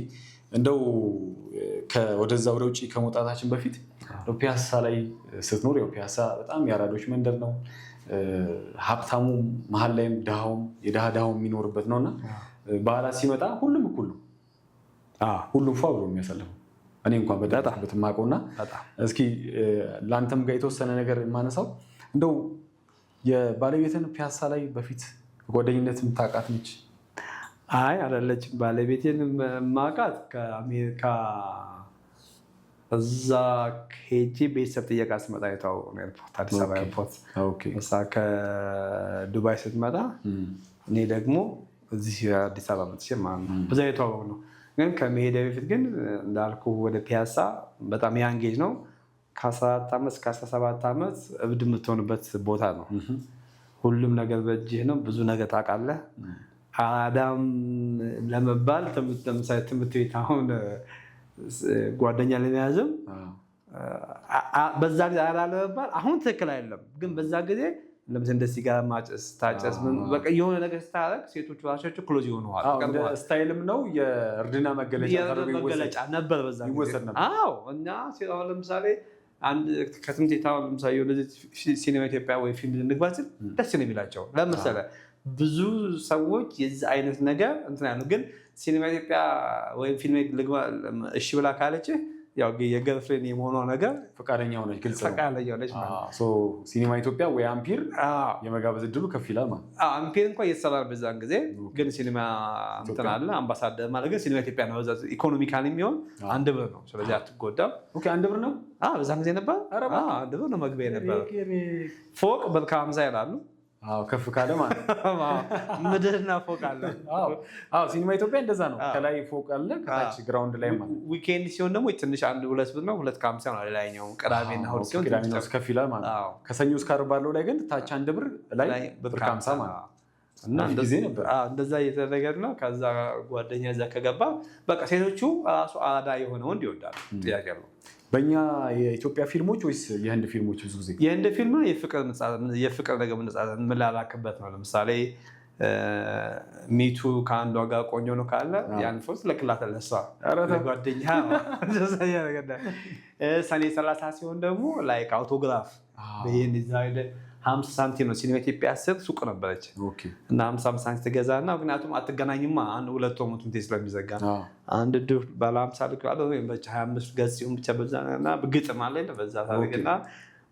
B: እንደው ወደዛ ወደ ውጭ ከመውጣታችን በፊት ፒያሳ ላይ ስትኖር፣ ያው ፒያሳ በጣም የአራዶች መንደር ነው። ሀብታሙ መሀል ላይም ድሃውም የድሃው የሚኖርበት ነው እና በዓላት ሲመጣ ሁሉም እኩል ነው። ሁሉም ፏ ብሎ የሚያሳልፈው እኔ እንኳን በደረስኩበት የማውቀውና እስኪ ለአንተም ጋር የተወሰነ ነገር የማነሳው እንደው የባለቤትን ፒያሳ ላይ በፊት ጓደኝነት የምታውቃት ነች?
A: አይ አይደለችም። ባለቤቴን የማውቃት ከአሜሪካ እዛ ሄጄ ቤተሰብ ጥየቃ ስመጣ የተዋወቁ ነው። ኤርፖርት አዲስ አበባ ኤርፖርት እሷ ከዱባይ ስትመጣ እኔ ደግሞ እዚህ አዲስ አበባ መጥቼ ማለት ነው። በዛ የተዋወቁ ነው። ግን ከመሄደ በፊት ግን እንዳልኩ ወደ ፒያሳ በጣም ያንጌጅ ነው። ከ14 ዓመት እስከ 17 ዓመት እብድ የምትሆንበት ቦታ ነው። ሁሉም ነገር በእጅህ ነው። ብዙ ነገር ታውቃለህ። አዳም ለመባል ትምህርት ቤት አሁን ጓደኛ ለመያዝም በዛ ጊዜ አዳ ለመባል አሁን ትክክል አይደለም። ግን በዛ ጊዜ ለምሳሌ እንደ ሲጋራ ማጨስ ታጨስ በቃ የሆነ ነገር ስታደርግ ሴቶቹ ራሳቸው ክሎዝ ይሆነዋል።
B: ስታይልም ነው የእርድና መገለጫ
A: ነበር በዛ ጊዜ። እና አሁን ለምሳሌ አንድ ከትምህርት ቤት አሁን ለምሳሌ ሲኒማ ኢትዮጵያ ወይ ፊልም እንግባ ስል ደስ ነው የሚላቸው። ለምሳሌ ብዙ ሰዎች የዚህ አይነት ነገር እንትን ያሉ፣ ግን ሲኒማ ኢትዮጵያ ወይም ፊልም እሺ ብላ ካለችህ ያው የገርፍሬን የመሆኗ ነገር
B: ፈቃደኛ ሆነች፣ ግልጽ
A: ነው።
B: ሲኒማ ኢትዮጵያ ወይ አምፒር የመጋበዝ እድሉ ከፍ ይላል ማለት ነው።
A: አምፒር እንኳን እየተሰራ በዛን ጊዜ፣ ግን ሲኒማ እንትን አለ አምባሳደር ማለት ግን ሲኒማ ኢትዮጵያ ነው። ኢኮኖሚካል የሚሆን 1 ብር ነው። ስለዚህ አትጎዳም።
B: 1 ብር ነው
A: በዛን ጊዜ ነበር። 1 ብር ነው መግቢያ ነበር። ፎቅ ብር ከ50 ይላሉ።
B: ከፍ ካለ ማለት
A: ምድርና ፎቅ አለ።
B: ሲኒማ ኢትዮጵያ እንደዛ ነው። ከላይ ፎቅ አለ፣ ከታች ግራውንድ ላይ ማለት።
A: ዊኬንድ ሲሆን ደግሞ ትንሽ 1-2 ብር ነው። 2.50 ነው ሌላኛው። ቅዳሜና እሑድ ሲሆን
B: ከፍ ይላል ማለት ነው። ከሰኞ እስከ ዓርብ ባለው ላይ ግን ታች 1 ብር ላይ ብር ከ50 ማለት
A: እና እንደዛ እየተደረገ ነው። ከዛ ጓደኛ እዛ ከገባ በቃ ሴቶቹ ራሱ አራዳ የሆነ ወንድ ይወዳሉ። ጥያቄ ነው።
B: በእኛ የኢትዮጵያ ፊልሞች ወይስ የህንድ ፊልሞች? ብዙ ጊዜ
A: የህንድ ፊልም የፍቅር ነገር የምላላክበት ነው። ለምሳሌ ሚቱ ከአንዷ ጋር ቆንጆ ነው ካለ ያን ፎቶ ለክላታለህ እሷ ጓደኛ። ሰኔ 30 ሲሆን ደግሞ ላይክ አውቶግራፍ በይህን 50 ሳንቲም ነው። ሲኒማ ኢትዮጵያ 10 ሱቅ ነበረች እና 50 ሳንቲም ትገዛና፣ ምክንያቱም አትገናኝማ 2 ወር ሙሉ ስለሚዘጋ አንድ ድብ ባለ 50 ልክ አለ ወይ በቃ 25 ገጽ ሲሆን ብቻ በዛና ግጥም አለ በዛ ታሪክና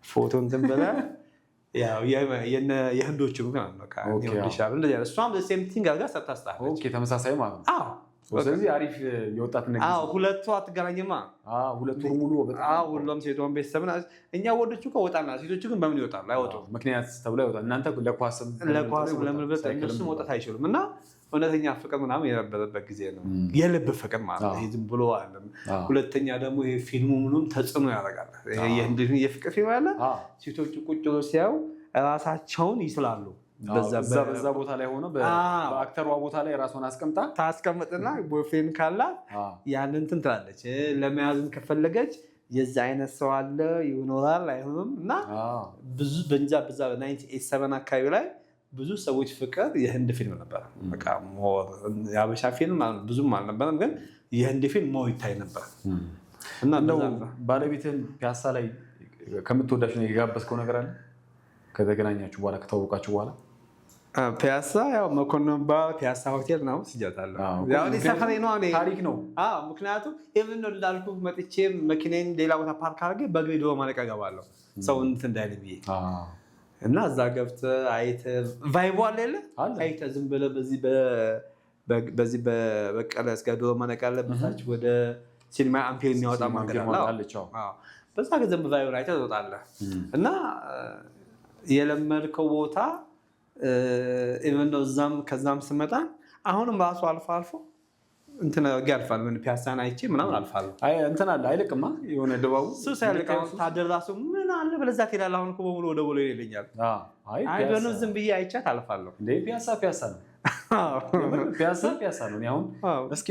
A: ፎቶ እንትን ብለህ ያው የህንዶቹ ነው በቃ ይወድሻል እንደዚህ። እሷም ሴም ቲንግ አድርጋ ሰታስታለች።
B: ተመሳሳይ ማለት ነው። ስለዚህ አሪፍ የወጣት ነገር
A: ሁለቱ አትገናኝማ።
B: ሁለቱ ሙሉ
A: ሁሉም ሴቷን ቤተሰብ እኛ ወንዶቹ ከወጣና ሴቶቹ ግን በምን ይወጣሉ? አይወጡም።
B: ምክንያት ተብሎ ይወጣል። እናንተ ለኳስም
A: ለምንበት እነሱ መውጣት አይችሉም። እና እውነተኛ ፍቅር ምናምን የነበረበት ጊዜ ነው። የልብ ፍቅር ማለት ነው። ዝም ብሎ አለም። ሁለተኛ ደግሞ ፊልሙ ምንም ተጽዕኖ ያደርጋል። የፍቅር ፊልም ያለ ሴቶቹ ቁጭ ብሎ ሲያዩ ራሳቸውን ይስላሉ።
B: በዛ ቦታ ላይ ሆነ በአክተሯ ቦታ ላይ ራሷን አስቀምጣ
A: ታስቀምጥና ቦይፍሬንድ ካላት ያንን እንትን ትላለች። ለመያዝን ከፈለገች የዛ አይነት ሰው አለ ይኖራል አይሆንም። እና ብዙ በዛ 1987 አካባቢ ላይ ብዙ ሰዎች ፍቅር የህንድ ፊልም ነበር። በቃ የአበሻ ፊልም ብዙም አልነበረም፣ ግን የህንድ ፊልም ሞር ይታይ ነበር።
B: እና ባለቤትን ፒያሳ ላይ ከምትወዳቸው የጋበዝከው ነገር አለ? ከተገናኛችሁ በኋላ ከተዋወቃችሁ በኋላ
A: ፒያሳ ያው መኮንን ባር ፒያሳ ሆቴል ነው ስጃታለሁ። ሰፈሬ ነው
B: ታሪክ ነው።
A: ምክንያቱም ኢቭን እንዳልኩ መጥቼ መኪናዬን ሌላ ቦታ ፓርክ አድርጌ በእግሬ ዶሮ ማነቂያ እገባለሁ ሰው እንትን እንዳይል ብዬ እና እዛ ገብተህ አይተህ ቫይቡ አለ የለ አይተህ ዝም ብለህ በዚህ በበቀለ እስከ ዶሮ ማነቂያ አለበታች ወደ ሲኒማ አምፒር የሚያወጣ መንገድ አለ። በዛ ገዘም ቫይቡ አይተህ ትወጣለህ እና የለመድከው ቦታ እዛም ከዛም ስመጣ አሁንም ራሱ አልፎ አልፎ እንትን ያልፋል። ምን ፒያሳን አይቼ ምናምን አልፋለሁ።
B: እንትን አለ አይልቅማ የሆነ ድባቡ
A: ሱስ ያልቃው ታደር ራሱ ምን አለ በለዛ ትሄዳለህ። አሁን እኮ በሙሉ ወደ ቦሌ ይለኛል። አይደለም ዝም ብዬ አይቻት አልፋለሁ።
B: እንደ ፒያሳ ነው ፒያሳ ነው። አሁን እስኪ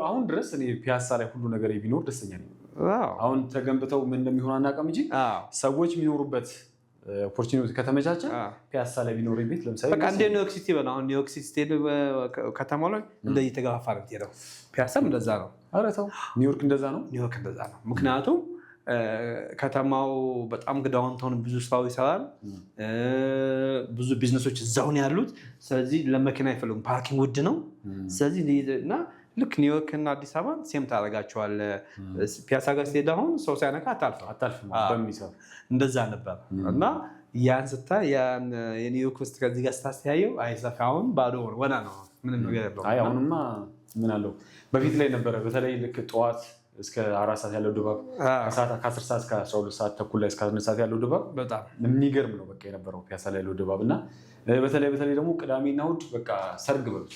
B: አሁን ድረስ እኔ ፒያሳ ላይ ሁሉ ነገር ቢኖር ደስተኛ ነኝ። አሁን ተገንብተው ምን እንደሚሆን አናውቅም እንጂ ሰዎች የሚኖሩበት ኦፖርቹኒቲ ከተመቻቸ ፒያሳ ላይ ቢኖር ቤት ለምሳሌ
A: በቃ እንደ ኒውዮርክ ሲቲ በለው። አሁን ኒውዮርክ ሲቲ ከተማው ላይ እንደዚህ ተገፋፋ ነው የምትሄደው። ፒያሳም እንደዛ ነው።
B: ኧረ ተው ኒውዮርክ እንደዛ ነው።
A: ኒውዮርክ እንደዛ ነው። ምክንያቱም ከተማው በጣም ዳውንታውን ብዙ ስራው ይሰራል። ብዙ ቢዝነሶች እዛው ነው ያሉት። ስለዚህ ለመኪና አይፈልጉም። ፓርኪንግ ውድ ነው። ስለዚህ እና ልክ ኒውዮርክ እና አዲስ አበባ ሴም ታደርጋቸዋለህ። ፒያሳ ጋር ስትሄድ አሁን ሰው ሳይነካ አታልፍም። እንደዛ ነበር እና ያን ስታይ ያን የኒውዮርክ ውስጥ ከዚህ ጋር ስታስተያየው አይሰፋ አሁን ባዶ ወና ነው። ምንም ነገር የለውም።
B: አሁንማ ምን አለው በፊት ላይ ነበረ። በተለይ ልክ ጠዋት እስከ 4 ሰዓት ያለው ድባብ ከ10 ሰዓት እስከ 12 ሰዓት ተኩል ላይ እስከ 11 ሰዓት ያለው ድባብ በጣም የሚገርም ነው። በቃ የነበረው ፒያሳ ላይ ያለው ድባብ እና በተለይ ደግሞ ቅዳሜና እሑድ በቃ ሰርግ በሉት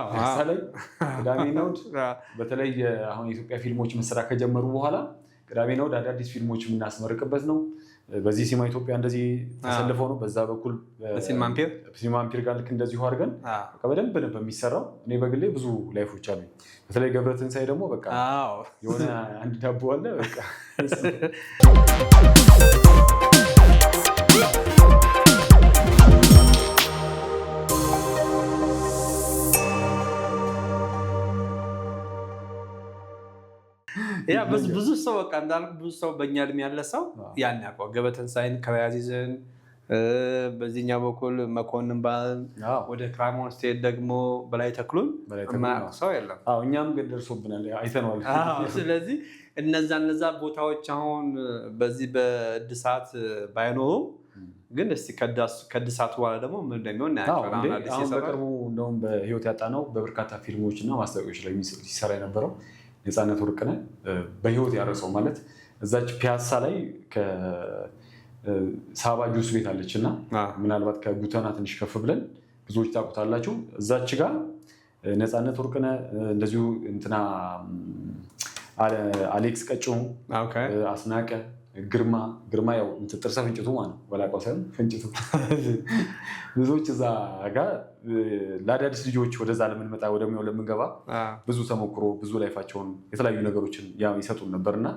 B: ፒያሳ ላይ ቅዳሜና እሑድ በተለይ አሁን የኢትዮጵያ ፊልሞች መሰራት ከጀመሩ በኋላ ቅዳሜና እሑድ አዳዲስ ፊልሞች የምናስመርቅበት ነው። በዚህ ሲኒማ ኢትዮጵያ እንደዚህ ተሰልፈው ነው። በዛ በኩል ሲኒማ አምፒር ጋር ልክ እንደዚሁ አድርገን በደንብ ነበር የሚሰራው። እኔ በግሌ ብዙ ላይፎች አሉ። በተለይ ገብረትንሳኤ ደግሞ በቃ የሆነ አንድ ዳቦ አለ በቃ
A: ብዙ ሰው በቃ እንዳልኩ ብዙ ሰው በእኛ እድሜ ያለ ሰው ያን ያውቀው ገበረትንሳኤን ከበያዚዝን በዚህኛው በኩል መኮንን ባል ወደ ክራይሞን ስቴት ደግሞ በላይ ተክሉን የማያውቅ ሰው የለም።
B: እኛም ግን ደርሶብናል አይተነዋል።
A: ስለዚህ እነዛ ቦታዎች አሁን በዚህ በእድሳት ባይኖሩም ግን እስቲ ከእድሳቱ በኋላ ደግሞ ምን እንደሚሆን እናያቸዋለን።
B: አሁን በቅርቡ እንደውም በህይወት ያጣነው በበርካታ ፊልሞች እና ማስታወቂያዎች ላይ ሲሰራ የነበረው ነፃነት ወርቅነህ በህይወት ያረሰው ማለት እዛች ፒያሳ ላይ ሳባ ጁስ ቤት አለች እና ምናልባት ከጉተና ትንሽ ከፍ ብለን ብዙዎች ታውቁታላችሁ። እዛች ጋር ነፃነት ወርቅነህ እንደዚሁ እንትና አሌክስ ቀጭኑ፣ አስናቀ ግርማ ያው ጥርሰ ፍንጭቱ ማለት ወላቋ ሳይሆን ፍንጭቱ ብዙዎች እዛ ጋር ለአዳዲስ ልጆች ወደዛ ለምንመጣ ወደሚሆን ለምንገባ ብዙ ተሞክሮ ብዙ ላይፋቸውን የተለያዩ ነገሮችን ይሰጡን ነበር እና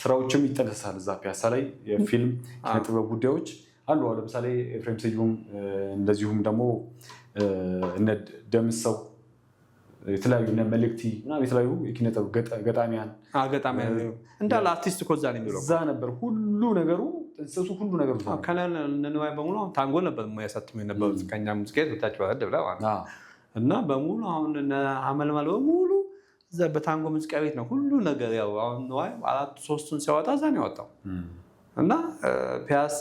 B: ስራዎችም ይጠነሳል እዛ ፒያሳ ላይ የፊልም ጥበብ ጉዳዮች አሉ። ለምሳሌ ኤፍሬም ስዩም እንደዚሁም ደግሞ እነ ደምሰው የተለያዩ መልእክቲ ምናምን የተለያዩ የኪነጥበብ ገጣሚያን
A: እንዳለ አርቲስት እኮ እዛ ነው የሚለው
B: እዛ ነበር ሁሉ ነገሩ ጥንስሱ ሁሉ ነገሩ
A: ከነንዋይ በሙሉ ታንጎ ነበር ያሳትሙ የነበሩት ከኛ ሙዚቃ ታች ባለ ብላ እና በሙሉ አሁን አመልማል በሙሉ እዛ በታንጎ ሙዚቃ ቤት ነው ሁሉ ነገር። ያው አሁን ንዋይ 4-3ቱን ሲያወጣ እዛ ነው ያወጣው እና ፒያሳ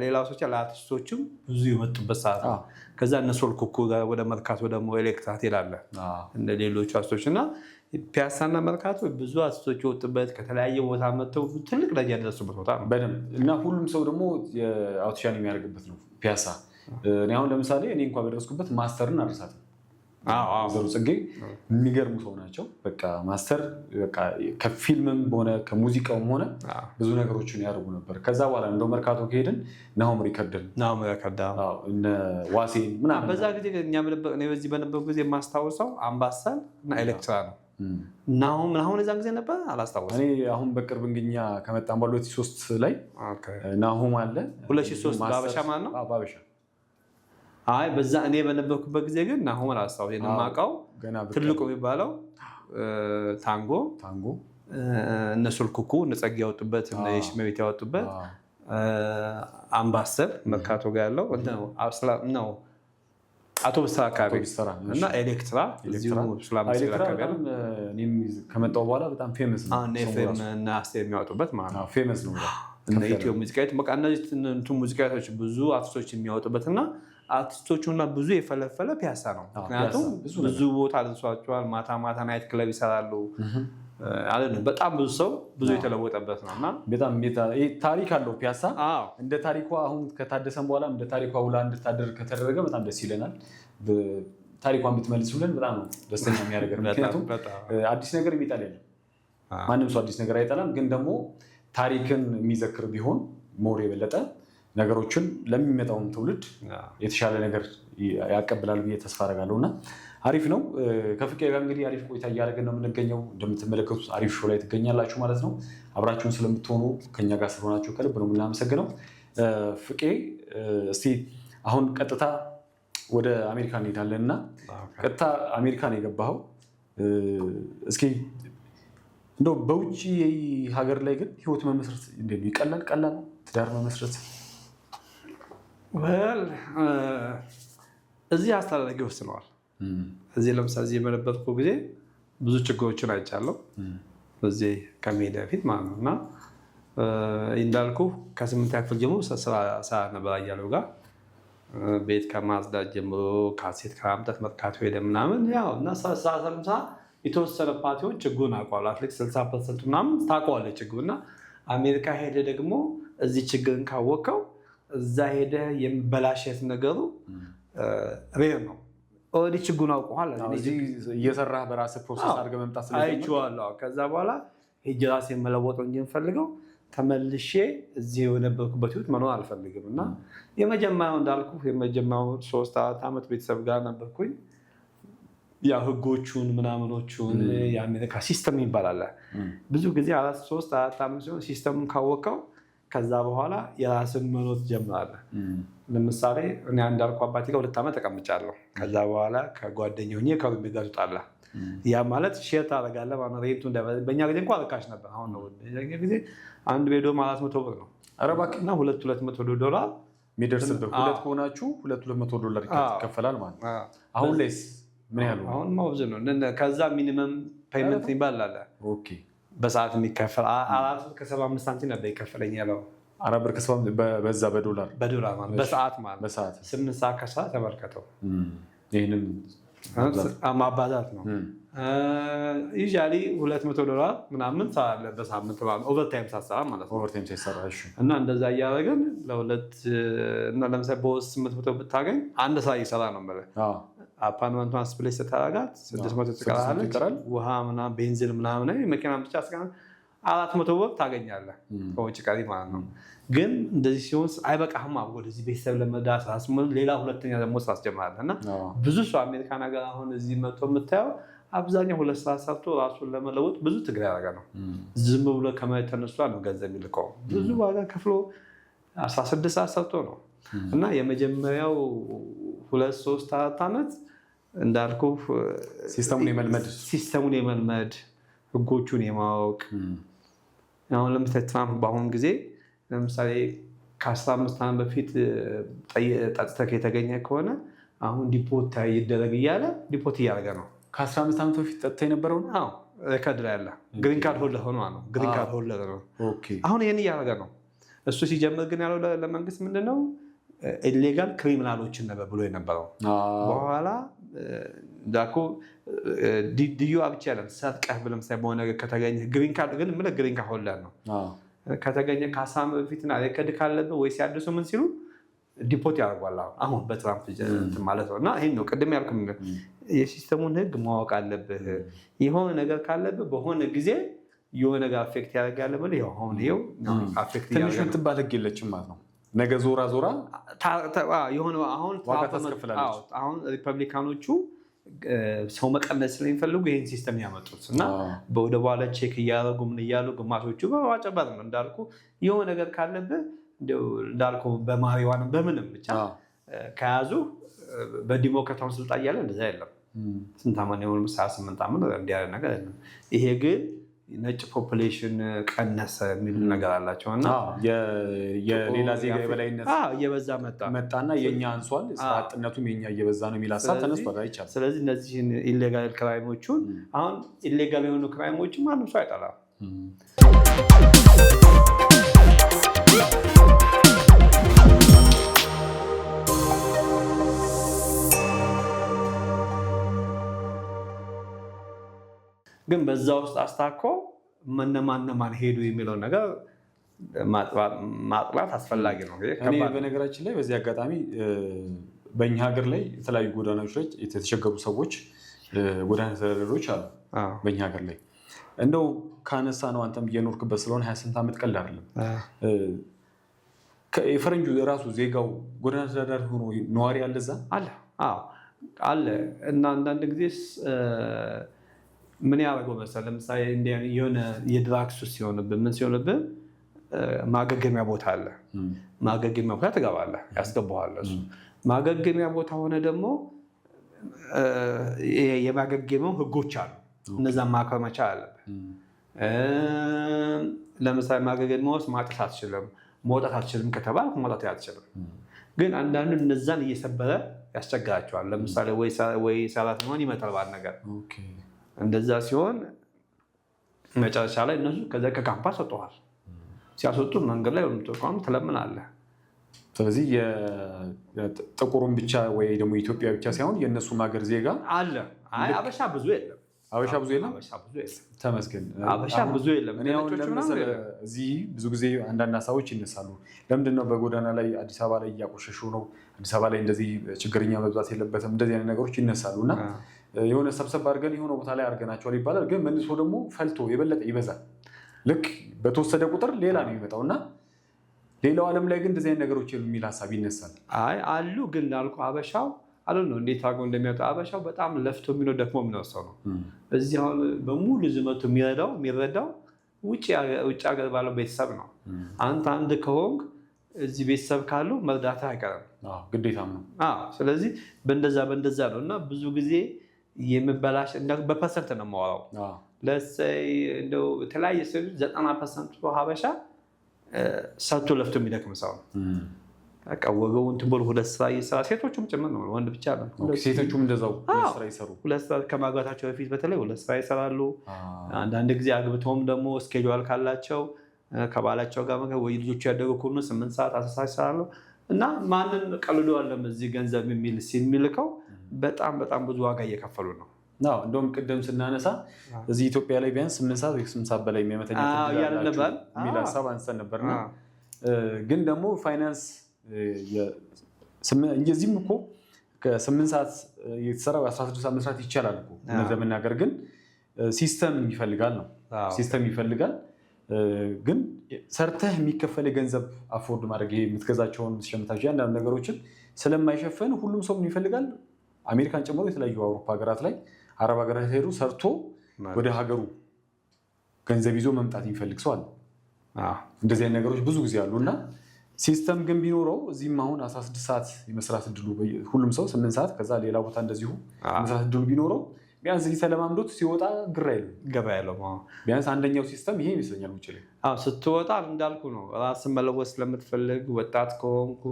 A: ሌላ ሰዎች ለአርቲስቶችም ብዙ የመጡበት ሰዓት ነው። ከዛ እነ ሶል ኩኩ ጋር ወደ መርካቶ ደግሞ ኤሌክትራ ትሄዳለህ እንደ ሌሎቹ አርቲስቶች እና ፒያሳና መርካቶ ብዙ አርቲስቶች የወጡበት ከተለያየ ቦታ መጥተው ትልቅ ደረጃ የደረሱበት ቦታ ነው
B: በደንብ እና ሁሉም ሰው ደግሞ አውቶሻን የሚያደርግበት ነው ፒያሳ። እኔ አሁን ለምሳሌ እኔ እንኳን በደረስኩበት ማስተርን አልረሳትም። ዘሩ ጽጌ የሚገርሙ ሰው ናቸው። በቃ ማስተር በቃ ከፊልምም ሆነ ከሙዚቃውም ሆነ ብዙ ነገሮችን ያደርጉ ነበር። ከዛ በኋላ እንደው መርካቶ ከሄድን ናሆም ሪከርድን እነ ዋሴን ምናምን
A: በዛ ጊዜ በዚህ በነበሩ ጊዜ የማስታውሰው አምባሰል እና ኤሌክትራ ነው። ናሆም የዛን ጊዜ ነበር አላስታወስም።
B: እኔ አሁን በቅርብ እንግኛ ከመጣን ባለው 2003 ላይ ናሆም አለ
A: 2003 ባበሻ ማለት ነው ባበሻ አይ በዛ እኔ በነበርኩበት ጊዜ ግን ናሆም አላስታውስም። የማውቀው ትልቁ የሚባለው ታንጎ እነ ሶል ኩኩ እነ ጸጌ ያወጡበት እነ የሽመቤት ያወጡበት አምባሰል መርካቶ ጋር ያለው ነው አውቶቡስ ተራ አካባቢ እና ኤሌክትራ
B: ከመጣሁ በኋላ በጣም ፌመስ ነው።
A: እና አስቴር የሚያወጡበት ማለት ነው
B: ፌመስ ነው።
A: ኢትዮ ሙዚቃዎች በቃ እነዚህ ሙዚቃዎች ብዙ አርቲስቶች የሚያወጡበት እና አርቲስቶቹና ብዙ የፈለፈለ ፒያሳ ነው። ምክንያቱም ብዙ ቦታ አድርሷቸዋል። ማታ ማታ ናይት ክለብ ይሰራሉ። በጣም ብዙ ሰው ብዙ የተለወጠበት ነው እና
B: በጣም ታሪክ አለው ፒያሳ። እንደ ታሪኳ አሁን ከታደሰን በኋላ እንደ ታሪኳ ውላ እንድታደር ከተደረገ በጣም ደስ ይለናል። ታሪኳን ብትመልሱልን በጣም ነው ደስተኛ የሚያደርገን። ምክንያቱም አዲስ ነገር የሚጠላ የለም። ማንም ሰው አዲስ ነገር አይጠላም። ግን ደግሞ ታሪክን የሚዘክር ቢሆን ሞር የበለጠ ነገሮችን ለሚመጣውን ትውልድ የተሻለ ነገር ያቀብላል ብዬ ተስፋ አደርጋለሁ እና አሪፍ ነው። ከፍቄ ጋር እንግዲህ አሪፍ ቆይታ እያደረግን ነው የምንገኘው። እንደምትመለከቱት አሪፍ ሾው ላይ ትገኛላችሁ ማለት ነው። አብራችሁን ስለምትሆኑ ከኛ ጋር ስለሆናችሁ ከልብ ነው የምናመሰግነው። ፍቄ እስቲ አሁን ቀጥታ ወደ አሜሪካ እንሄዳለን እና ቀጥታ አሜሪካን የገባኸው እስኪ እንደው በውጭ ሀገር ላይ ግን ህይወት መመስረት እንዴት ነው? ይቀላል? ቀላል ነው ትዳር መመስረት?
A: እዚህ አስተዳደግ ይወስነዋል። እዚህ ለምሳሌ እዚህ በነበርኩ ጊዜ ብዙ ችግሮችን አይቻለሁ። እዚህ ከመሄድ በፊት ማለት ነው እና እንዳልኩ ከ8ኛ ክፍል ጀምሮ ስራ ነበር አያሌው ጋር ቤት ከማጽዳት ጀምሮ ካሴት ከማምጣት መርካቶ ሄደ ምናምን ያው እና ሰምሳ የተወሰነ ፓርቲዎች ችግሩን አውቀዋል። አትሊስት 60% ምናምን ታውቀዋለህ ችግሩ እና አሜሪካ ሄደ ደግሞ እዚህ ችግርን ካወቀው እዛ ሄደ የምበላሸት ነገሩ ሬር ነው። ኦልሬዲ ችግሩን አውቀዋል።
B: እየሰራህ በራስህ ፕሮሰስ አድርገህ መምጣት
A: አይቼዋለሁ። ከዛ በኋላ ሄጄ ራሴን መለወጥ እንጂ የምፈልገው ተመልሼ እዚህ የነበርኩበት ህይወት መኖር አልፈልግም እና የመጀመሪያው እንዳልኩ የመጀመሪያው 3-4 ዓመት ቤተሰብ ጋር ነበርኩኝ። ያ ህጎቹን ምናምኖቹን የአሜሪካ ሲስተም ይባላል። ብዙ ጊዜ 3-4 ዓመት ሲሆን ሲስተሙን ካወቀው ከዛ በኋላ የራስን መኖር ትጀምራለህ። ለምሳሌ እኔ እንዳልኩ አባቴ ጋር 2 ዓመት ተቀምጫለሁ። ከዛ በኋላ ከጓደኛው ሆኜ ከሩሜ ጋር ትወጣለህ። ያ ማለት ሼር ታደርጋለህ ማለት ነው። ሬንቱ በእኛ ጊዜ እንኳን ርካሽ ነበር። አሁን ነው ጊዜ አንድ ቤዶ 400 ብር ነው
B: እና
A: $200
B: የሚደርስብህ ሁለት ከሆናችሁ $200 ይከፈላል ማለት ነው። አሁን ላይስ ምን ያህል
A: አሁን ማውዝ ነው? ከዛ ሚኒመም ፔይመንት ይባላል። ኦኬ በሰዓት የሚከፈል 4 ብር ከ75 ሳንቲም ነበር ይከፈለኝ ያለው
B: 4 ብር ከ75 በዛ በዶላር
A: ማለት በሰዓት ማለት
B: በሰዓት
A: 8 ሰዓት ከሰዓት ተመልከተው።
B: ይሄንን
A: ማባዛት ነው። ዩዥያሊ $200 ምናምን ሰዓት በሳምንት ማለት ኦቨርታይም ሳሰራ ማለት ነው።
B: ኦቨርታይም ሳሰራ እሺ።
A: እና እንደዛ እያደረግን ለሁለት እና ለምሳሌ በወር 800 ብታገኝ አንድ ስራ እየሰራ ነው ማለት አፓርትመንቷን ስፕሌስ ስታረጋት 600 ትቀራለች። ውሃ ምናምን ቤንዚን ምናምን መኪና ብቻ እስከ 400 ብር ታገኛለህ ከውጭ ቀሪ ማለት ነው። ግን እንደዚህ ሲሆን አይበቃህም። ወደዚህ ቤተሰብ ለመዳት ሌላ ሁለተኛ ደግሞ ስራ አስጀምራለህ እና ብዙ ሰው አሜሪካ ነገር አሁን እዚህ መጥቶ የምታየው አብዛኛው 2 ሰዓት ሰርቶ ራሱን ለመለወጥ ብዙ ትግል ያደረገ ነው። ዝም ብሎ ከመሬት ተነስቶ ነው ገንዘብ የሚልከው። ብዙ ዋጋ ከፍሎ 16 ሰዓት ሰርቶ ነው እና የመጀመሪያው 2-3-4 ዓመት እንዳልኩ ሲስተሙን የመልመድ ህጎቹን የማወቅ አሁን ለምሳሌ ትራምፕ በአሁኑ ጊዜ ለምሳሌ ከ15 ዓመት በፊት ጠጥተህ የተገኘ ከሆነ አሁን ዲፖርት ይደረግ እያለ ዲፖርት እያደረገ ነው።
B: ከ15 ዓመት በፊት ጠጥተህ የነበረው
A: ሬከርድ ላይ ያለ ግሪን ካርድ ሆልደር ሆኖ ነው። ግሪን ካርድ ሆልደር ነው። አሁን ይህን እያደረገ ነው። እሱ ሲጀምር ግን ያለው ለመንግስት ምንድነው ኢሌጋል ክሪሚናሎችን ነበር ብሎ የነበረው። በኋላ ዳኮ ዲዩ ብቻ ያለም ሰርቀህ ለምሳሌ በሆነ ነገር ከተገኘ ግሪን ካርድ ግን ምለ ግሪን ካርድ ሆልደር ነው ከተገኘ ከአሳም በፊትና ሬከርድ ካለብህ ወይ ሲያድሱ ምን ሲሉ ዲፖርት ያደርጓል። አሁን በትራምፕ ማለት ነው። እና ይህን ነው ቅድም ያልኩ የሲስተሙን ህግ ማወቅ አለብህ። የሆነ ነገር ካለብህ በሆነ ጊዜ የሆነ ነገር አፌክት ያደርጋል ብለህ አሁን ይኸው አፌክት ያደርጋል። ትንሽ የምትባል ህግ የለችም ማለት ነው። ነገ ዞራ የሆነ አሁን ሪፐብሊካኖቹ ሰው መቀነስ ስለሚፈልጉ ይህን ሲስተም ያመጡት እና ወደ በኋላ ቼክ እያደረጉ ምን እያሉ ግማሾቹ በማጨበር ነው እንዳልኩ የሆነ ነገር ካለብህ እንዳልኩ በማሪዋንም በምንም ብቻ ከያዙ በዲሞክራታውን ስልጣን እያለ እንደዛ የለም። ስንት ዓመት የሆኑ 28 ዓመት እንዲህ ያለ ነገር የለም። ይሄ ግን ነጭ ፖፑሌሽን ቀነሰ የሚል ነገር አላቸው እና
B: የሌላ ዜጋ የበላይነት
A: እየበዛ
B: መጣና የኛ አንሷል፣ ስራ አጥነቱም የኛ እየበዛ ነው የሚል ሀሳብ ተነስቷል። አይቻልም።
A: ስለዚህ እነዚህን ኢሌጋል ክራይሞቹን አሁን ኢሌጋል የሆኑ ክራይሞችን ማንም ሰው አይጠላም። ግን በዛ ውስጥ አስታኮ ማን ሄዱ የሚለው ነገር ማጥራት አስፈላጊ ነው።
B: እኔ በነገራችን ላይ በዚህ አጋጣሚ በእኛ ሀገር ላይ የተለያዩ ጎዳናዎች ላይ የተቸገሩ ሰዎች ጎዳና ተዳዳሪዎች አሉ። በእኛ ሀገር ላይ እንደው ካነሳ ነው አንተም እየኖርክበት ስለሆነ 28 ዓመት ቀልድ አይደለም። የፈረንጁ የራሱ ዜጋው ጎዳና ተዳዳሪ ሆኖ ነዋሪ አለ እዛ አለ እና አንዳንድ ጊዜ ምን ያደርገው መሰለህ? ለምሳሌ የሆነ የድራግ ሱስ ሲሆንብህ ምን ሲሆንብህ ማገገሚያ ቦታ አለ። ማገገሚያ ቦታ ትገባለህ፣ ያስገባዋል። እሱ ማገገሚያ ቦታ ሆነ ደግሞ የማገገሚያው ህጎች አሉ። እነዛን ማክበር መቻል አለብህ። ለምሳሌ ማገገሚያ ውስጥ ማጨስ አትችልም፣ መውጣት አትችልም ከተባልክ መውጣት አትችልም። ግን አንዳንዱ እነዛን እየሰበረ ያስቸግራቸዋል። ለምሳሌ ወይ ሰራተኛውን ይመታል ባል ነገር እንደዛ ሲሆን መጨረሻ ላይ እነሱ ከዛ ከካምፓስ ወጥተዋል። ሲያስወጡ መንገድ ላይ ተቋም ትለምናለህ። ስለዚህ ጥቁሩን ብቻ ወይ ደግሞ ኢትዮጵያ ብቻ ሳይሆን የእነሱም ሀገር ዜጋ
A: አለ። አበሻ ብዙ የለም።
B: አበሻ ብዙ የለም። ተመስገን።
A: አበሻ ብዙ የለም።
B: እዚህ ብዙ ጊዜ አንዳንድ ሀሳቦች ይነሳሉ። ለምንድነው በጎዳና ላይ አዲስ አበባ ላይ እያቆሸሹ ነው? አዲስ አበባ ላይ እንደዚህ ችግረኛ መብዛት የለበትም። እንደዚህ አይነት ነገሮች ይነሳሉ እና የሆነ ሰብሰብ አድርገን የሆነ ቦታ ላይ አድርገናቸዋል ይባላል። ግን መልሶ ደግሞ ፈልቶ የበለጠ ይበዛል። ልክ በተወሰደ ቁጥር ሌላ ነው የሚመጣው እና ሌላው ዓለም ላይ ግን እንደዚህ አይነት ነገሮች የሚል ሀሳብ ይነሳል።
A: አሉ ግን እንዳልኩ አበሻው አሉ ነው እንዴት አድርገው እንደሚያወጣ አበሻው በጣም ለፍቶ የሚለው ደክሞ የሚለው ሰው ነው። እዚህ አሁን በሙሉ ዝመቱ የሚረዳው ውጭ ሀገር ባለው ቤተሰብ ነው። አንድ ከሆንክ እዚህ ቤተሰብ ካሉ መርዳታ አይቀርም፣
B: ግዴታም ነው።
A: ስለዚህ በእንደዛ ነው እና ብዙ ጊዜ የምበላሽ በፐርሰንት ነው የማወራው። ለሰይ እንደው የተለያየ ሰው 90% ሀበሻ ሰርቶ ለፍቶ የሚደክም ሰው ነው። በቃ ወገቡ እንትን ብሎ ሁለት ስራ እየሰራ ሴቶቹም ጭምር ነው፣ ወንድ ብቻ ነው።
B: ሴቶቹም እንደዛው ሁለት ስራ ይሰሩ።
A: ሁለት ስራ ከማግባታቸው በፊት በተለይ ሁለት ስራ ይሰራሉ። አንዳንድ ጊዜ አግብተውም ደግሞ ስኬጁል ካላቸው ከባላቸው ጋር ወይ ልጆቹ ያደጉ ከሆኑ 8 ሰዓት 10 ሰዓት ይሰራሉ እና ማንን ቀልዶ አለም እዚህ ገንዘብ የሚልከው በጣም ብዙ ዋጋ እየከፈሉ ነው።
B: እንደውም ቅድም ስናነሳ እዚህ ኢትዮጵያ ላይ ቢያንስ 8 ሰዓት ወይ 8 ሰዓት በላይ የሚያመተኛ የሚል ሀሳብ አንስተን ነበርና ግን ደግሞ ፋይናንስ እዚህም እኮ ከ8 ሰዓት የተሰራ 16 ሰዓት መስራት ይቻላል እኮ ለመናገር ግን ሲስተም ይፈልጋል ነው። ሲስተም ይፈልጋል ግን ሰርተህ የሚከፈል የገንዘብ አፎርድ ማድረግ ይሄ የምትገዛቸውን ሸምታቸው አንዳንድ ነገሮችን ስለማይሸፈን ሁሉም ሰው ምን ይፈልጋል? አሜሪካን ጨምሮ የተለያዩ አውሮፓ ሀገራት ላይ አረብ ሀገራት ሄዱ ሰርቶ ወደ ሀገሩ ገንዘብ ይዞ መምጣት የሚፈልግ ሰው አለ። እንደዚህ አይነት ነገሮች ብዙ ጊዜ አሉ እና ሲስተም ግን ቢኖረው እዚህም አሁን 16 ሰዓት የመስራት እድሉ ሁሉም ሰው 8 ሰዓት ከዛ ሌላ ቦታ እንደዚሁ መስራት እድሉ ቢኖረው ቢያንስ እዚህ ተለማምዶት ሲወጣ ግራ አይልም።
A: ገባ ያለው
B: ቢያንስ አንደኛው ሲስተም ይሄ ይመስለኛል። ውጭ ላይ
A: ስትወጣ እንዳልኩ ነው ራስን መለወጥ ስለምትፈልግ ወጣት ከሆንኩ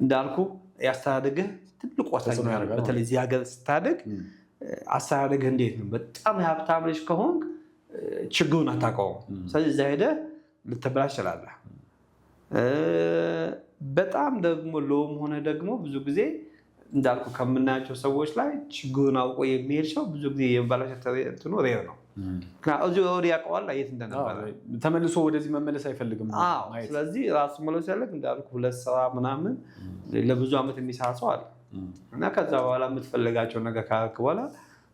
A: እንዳልኩ ያስተዳድግህ ትልቅ ወሳኝ ነው። በተለይ እዚህ ሀገር ስታድግ አስተዳደግህ እንዴት ነው? በጣም የሀብታም ልጅ ከሆንክ ችግሩን አታውቀውም። ስለዚህ እዛ ሄደህ ልትበላሽ ትችላለህ። በጣም ደግሞ ሎም ሆነ ደግሞ ብዙ ጊዜ እንዳልኩ ከምናያቸው ሰዎች ላይ ችግሩን አውቆ የሚሄድ ሰው ብዙ ጊዜ የመበላሸት እንትኑ ሬር ነው። እዚሁ ወዲያ ያውቀዋል የት እንደነበረ
B: ተመልሶ ወደዚህ መመለስ አይፈልግም።
A: ስለዚህ ራሱ መለስ ያለክ እንዳልኩ 2 ስራ ምናምን ለብዙ ዓመት የሚሰራ ሰው አለ እና ከዛ በኋላ የምትፈልጋቸው ነገር ካደረክ በኋላ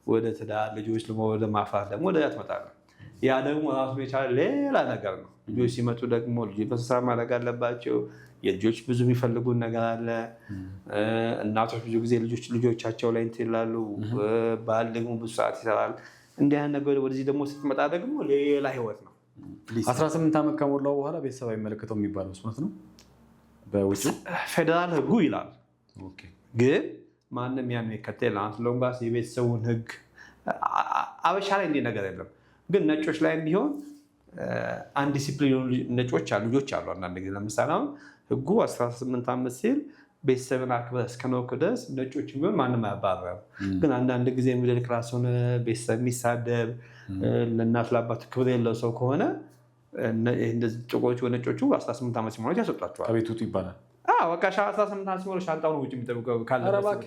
A: ወደ ትዳር ልጆች ወደ ማፍራት ደግሞ ወደዚያ ትመጣለህ። ያ ደግሞ ራሱ የቻለ ሌላ ነገር ነው። ልጆች ሲመጡ ደግሞ ልጆች በስራ ማድረግ አለባቸው። የልጆች ብዙ የሚፈልጉን ነገር አለ። እናቶች ብዙ ጊዜ ልጆቻቸው ላይ እንትን ይላሉ። ባል ደግሞ ብዙ ሰዓት ይሰራል። እንዲህ አይነት ነገር ወደዚህ ደግሞ ስትመጣ ደግሞ ሌላ ህይወት ነው።
B: 18 ዓመት ከሞላው በኋላ ቤተሰብ አይመለከተው የሚባለው እውነት ነው። በውጭ
A: ፌዴራል ህጉ ይላል፣ ግን ማንም ያን የሚከተል ሎንጋስ የቤተሰቡን ህግ አበሻ ላይ እንዲህ ነገር የለም። ግን ነጮች ላይም ቢሆን አንዲሲፕሊን ነጮች ልጆች አሉ። አንዳንድ ጊዜ ለምሳሌ አሁን ህጉ 18 ዓመት ሲል ቤተሰብን አክብረህ እስከኖርክ ድረስ ነጮች ቢሆን ማንም አያባርርም። ግን አንዳንድ ጊዜ ሚድል ክላስ ሆነ ቤተሰብ የሚሳደብ ለእናት ለአባት ክብር የለው ሰው ከሆነ ጥቁሮች ነጮቹ 18 ዓመት ሲሞላቸው ያስወጣቸዋል።
B: ከቤት ውጡ ይባላል።
A: በቃ 18 ዓመት ሲሞላ ሻንጣውን ውጭ የሚጠብቀው ካለበት።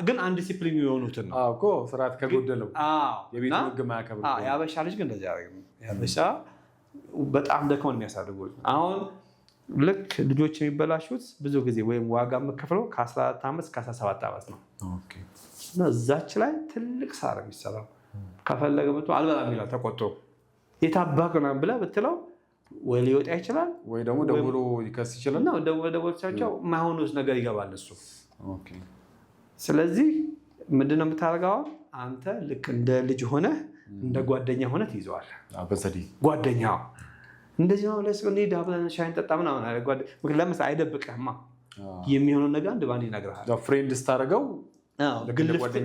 A: ግን አንዲሲፕሊን የሆኑትን ነው
B: እኮ ስርዓት ከጎደለው የቤት ህግ ማያከብር።
A: የአበሻ ልጅ ግን እንደዚህ የአበሻ በጣም ደክመው የሚያሳድጉ አሁን ልክ ልጆች የሚበላሹት ብዙ ጊዜ ወይም ዋጋ የምከፍለው ከ14 ዓመት እስከ 17 ዓመት ነው። እዛች ላይ ትልቅ ሳር የሚሰራው ከፈለገ መቶ አልበላም ይላል ተቆጥቶ። የታባክ ነው ብለህ ብትለው ወይ ሊወጣ ይችላል
B: ወይ ደግሞ ደውሎ ሊከስ ይችላል።
A: ደውሎቻቸው ማይሆኑስ ነገር ይገባል እሱ። ስለዚህ ምንድነው የምታደርገው? አንተ ልክ እንደ ልጅ ሆነህ እንደ ጓደኛ ሆነህ ትይዘዋለህ። ጓደኛ እንደዚህ ነው ለስ እንዴ አብረን ሻይ እንጠጣ ምናምን አለ ጓደኛ። ለምሳሌ አይደብቅህማ የሚሆነው ነገር አንድ ባንድ ይነግርሃል።
B: ፍሬንድ ስታደርገው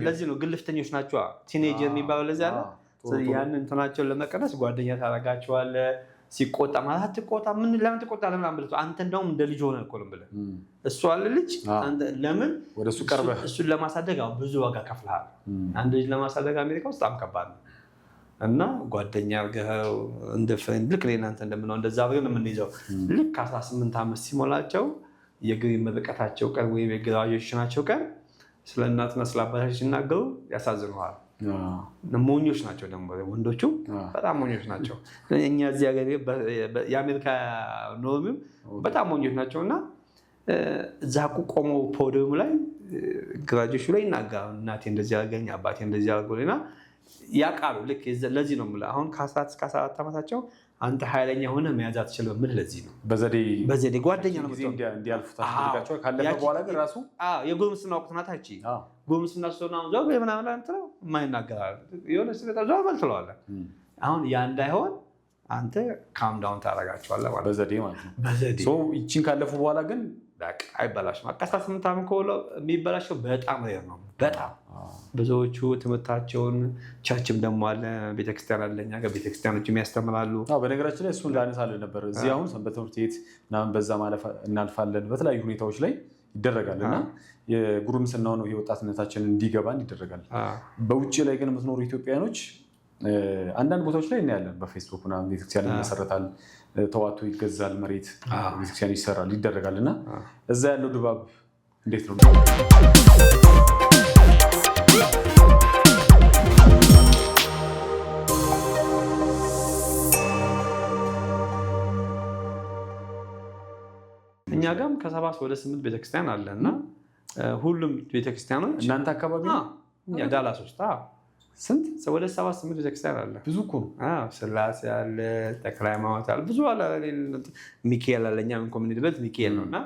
A: ለዚህ ነው ግልፍተኞች ናቸው ቲኔጀር የሚባለው ለዚህ አለ። ያንን እንትናቸውን ለመቀነስ ጓደኛ ታደርጋቸዋለህ። ሲቆጣ ማለት አትቆጣ ምን ለምን ትቆጣለህ ምናምን ብለህ አንተ እንደውም እንደ ልጅ ሆነህ እኮ ነው ብለህ እሱ አለ ልጅ ለምን
B: ወደሱ ቀርበህ
A: እሱን ለማሳደግ ብዙ ዋጋ ከፍለሃል። አንድ ልጅ ለማሳደግ አሜሪካ ውስጥ በጣም ከባድ ነው እና ጓደኛ አድርገኸው እንደ ፍሬንድ ልክ እናንተ እንደምነው እንደዛ አድርገን የምንይዘው ልክ 18 ዓመት ሲሞላቸው የግሪ ምርቀታቸው ቀን ወይም የግራጁዌሽናቸው ቀን ስለ እናትና ስለ አባታቸው ሲናገሩ ያሳዝኑሃል። ሞኞች ናቸው ደግሞ ወንዶቹ በጣም ሞኞች ናቸው። እኛ እዚህ ሀገር የአሜሪካ ኖርሚው በጣም ሞኞች ናቸው እና እዛ ቆመው ፖዲየም ላይ ግራጁዌሽኑ ላይ ይናገራሉ። እናቴ እንደዚህ አድርገኝ አባቴ እንደዚህ አድርጎልኝና ያውቃሉ። ልክ ለዚህ ነው የምልህ አሁን ከ14 እስከ 14 ዓመታቸው አንተ ኃይለኛ ሆነ መያዝ አትችልም የምልህ ለዚህ ነው። በዘዴ ጓደኛ ነው
B: እንዲያልፉ ታደርጋቸው። ካለፈ በኋላ ግን ራሱ
A: የጉርምስና ወቅት ናት። አቺ ጉርምስና ስለሆነ አሁን ዘው ምናምን አንተ የማይናገራል የሆነ ሲመጣ ዘው በል ትለዋለህ። አሁን ያ እንዳይሆን አንተ ካም ዳውን ታደርጋቸዋለህ ማለት
B: በዘዴ ማለት ነው። በዘዴ ይቺን ካለፉ በኋላ ግን
A: አይበላሽም። 18 ዓመት ከሆነው የሚበላሸው በጣም ሬር ነው። በጣም ብዙዎቹ ትምህርታቸውን ቸርችም ደግሞ አለ ቤተክርስቲያን አለ እኛ ጋር ቤተክርስቲያኖች የሚያስተምራሉ።
B: በነገራችን ላይ እሱን ላነሳለን ነበር። እዚህ አሁን ሰንበት ትምህርት ቤት ምናምን በዛ እናልፋለን በተለያዩ ሁኔታዎች ላይ ይደረጋል እና የጉርምስናው ነው የወጣትነታችንን እንዲገባን ይደረጋል። በውጭ ላይ ግን የምትኖሩ ኢትዮጵያኖች አንዳንድ ቦታዎች ላይ እናያለን። በፌስቡክ ምናምን ቤተክርስቲያን ይመሰረታል፣ ተዋቶ ይገዛል፣ መሬት ቤተክርስቲያን ይሰራል ይደረጋል እና እዛ ያለው ድባብ እንዴት ነው?
A: እኛ ጋርም ከ7 ወደ 8 ቤተክርስቲያን አለ እና ሁሉም ቤተክርስቲያኖች
B: እናንተ አካባቢ
A: ዳላስ ውስጥ ስንት ወደ 7-8 ቤተክርስቲያን አለ። ብዙ እኮ ስላሴ አለ፣ ተክለ ሃይማኖት አለ፣ ብዙ አለ። ሚካኤል አለ፣ እኛ የምንኮሚኒቲበት ሚካኤል ነው እና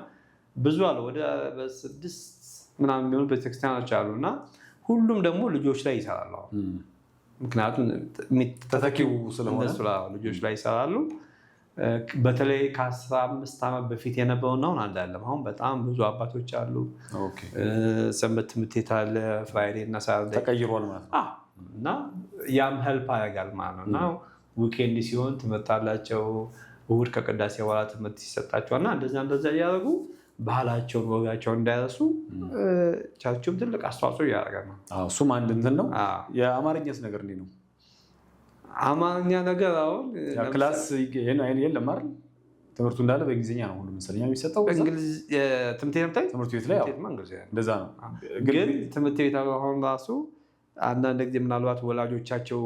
A: ብዙ አለ። ወደ 6 ምናምን የሚሆኑ ቤተክርስቲያኖች አሉ እና ሁሉም ደግሞ ልጆች ላይ ይሰራሉ። ምክንያቱም ተተኪው ስለሆነ ልጆች ላይ ይሰራሉ። በተለይ ከ15 ዓመት በፊት የነበረውና አሁን አንድ አይደለም። አሁን በጣም ብዙ አባቶች አሉ። ሰንበት ትምህርት ቤት አለ፣ ፍራይዴ እና ሳተርዴይ
B: ተቀይሯል ማለት ነው
A: እና ያም ሄልፕ ያደርጋል ማለት ነው። እና ዊኬንድ ሲሆን ትምህርት አላቸው፣ እሑድ ከቅዳሴ በኋላ ትምህርት ይሰጣቸዋል እና እንደዛ እያደረጉ ባህላቸውን ወጋቸውን እንዳይረሱ ቸርቹም ትልቅ አስተዋጽኦ እያደረገ ነው።
B: እሱም አንድ እንትን ነው። የአማርኛስ ነገር እንዴት ነው?
A: አማርኛ ነገር አሁን
B: ክላስ የለም አይደል? ትምህርቱ እንዳለ በእንግሊዝኛ ነው ሁሉ መሰለኝ የሚሰጠው። ትምህርት ቤት ላይ እንደዛ ነው።
A: ግን ትምህርት ቤት አሁን ራሱ አንዳንድ ጊዜ ምናልባት ወላጆቻቸው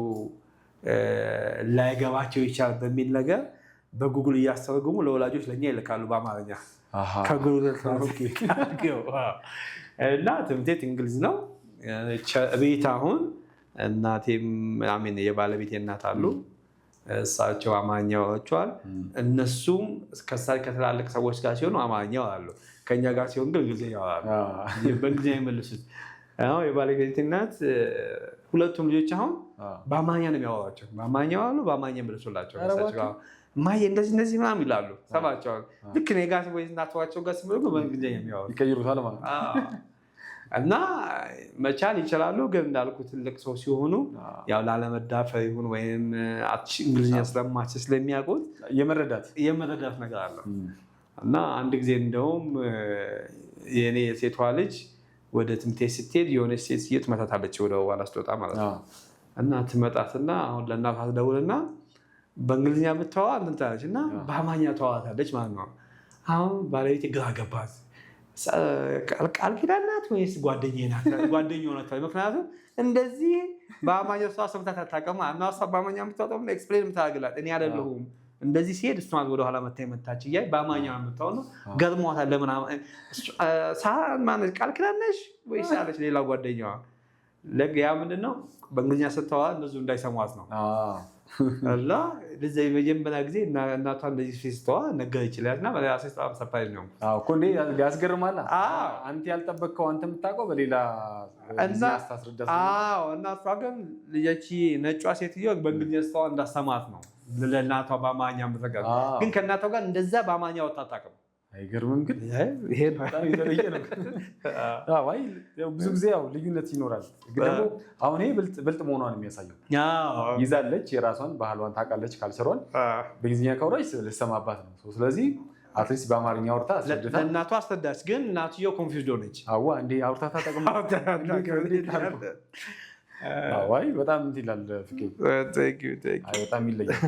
A: ላይገባቸው ይቻላል በሚል ነገር በጉግል እያስተረጉሙ ለወላጆች ለእኛ ይልካሉ በአማርኛ እና ትምህርት ቤት እንግሊዝ ነው። ቤት አሁን እናቴም የባለቤቴ እናት አሉ። እሳቸው አማርኛ ያወራቸዋል። እነሱም ከትላልቅ ሰዎች ጋር ሲሆኑ አማርኛ ያወራሉ። ከኛ ጋር ሲሆን ግን እንግሊዝኛ ያወራሉ። በእንግሊዝኛ የመልሱት የባለቤቴ እናት ሁለቱም ልጆች አሁን በአማርኛ ነው የሚያወራቸው። በአማርኛ ያወራሉ፣ በአማርኛ መልሱላቸው። ማየ እንደዚህ ምናምን ይላሉ። ሰማቸዋል። ልክ እኔ ጋር ወይ እናቷቸው ጋር ሲመጡ በእንግሊዝኛ የሚያወሩ
B: ይቀይሩታል ማለት
A: እና መቻል ይችላሉ። ግን እንዳልኩ ትልቅ ሰው ሲሆኑ ያው ላለመዳፈር ይሁን ወይም እንግሊዝኛ ስለማችል ስለሚያውቁት የመረዳት ነገር አለው እና አንድ ጊዜ እንደውም የኔ ሴቷ ልጅ ወደ ትምህርት ቤት ስትሄድ የሆነች ሴት ትመታታለች ወደ ኋላ ስትወጣ ማለት ነው። እና ትመጣትና አሁን ለእናቷ ትደውልና በእንግሊዝኛ ብታወራ እንትን ትላለች እና በአማርኛ ተዋራታለች ማለት ነው። አሁን ባለቤቴ ግራ ገባት። ቃል ኪዳን ናት ወይስ ጓደኛዬ ናት? ጓደኛዬ ናት። ምክንያቱም እንደዚህ በአማርኛ እሷ ሰምታት አታውቅም እና እሷ በአማርኛ የምታወጣው ኤክስፕሌን የምታደርግላት እኔ አይደለሁም። እንደዚህ ሲሄድ እሷ ወደኋላ መታች እያይ በአማርኛ የምታወጣው ነው። ገርሟታል። ለምን ቃል ኪዳን ነሽ ወይስ አለች ሌላ ጓደኛዋ። ያ ምንድነው በእንግሊዝኛ ስታወራ እነሱ እንዳይሰሟት ነው። እና ለዚህ መጀመሪያ ጊዜ እናቷ እንደዚህ ፊስተዋ ነገር ይችላል እና በራሴ በጣም ሰርፕራይዝ ነው
B: እኮ እንዴ ያስገርማል። አንተ ያልጠበቅከው አንተ የምታውቀው በሌላ
A: አስታስረዳት። እናቷ ግን ልጅ ነጯ ሴትዮ በእንግሊዝኛ ስታወራ እንዳሰማት ነው ለእናቷ በአማርኛ የምትረጋው። ግን ከእናቷ ጋር እንደዛ በአማርኛ ወጣ አታውቅም።
B: አይገርምም? ግን ይሄ በጣም የተለየ ነው። ብዙ ጊዜ ያው ልዩነት ይኖራል። ግን ደግሞ አሁን ይሄ ብልጥ መሆኗን የሚያሳየው ይዛለች፣ የራሷን ባህሏን ታውቃለች። ካልቸሯን በእንግሊዝኛ ካወራች ልትሰማባት ነው። ስለዚህ አትሊስት በአማርኛ አውርታ አስረድታ
A: እናቷ አስረዳች። ግን እናትየው ኮንፊውዝድ ሆነች።
B: እንዴ አውርታ ታጠቅም በጣም እንትን ይላል ፍቄ፣ በጣም ይለያል።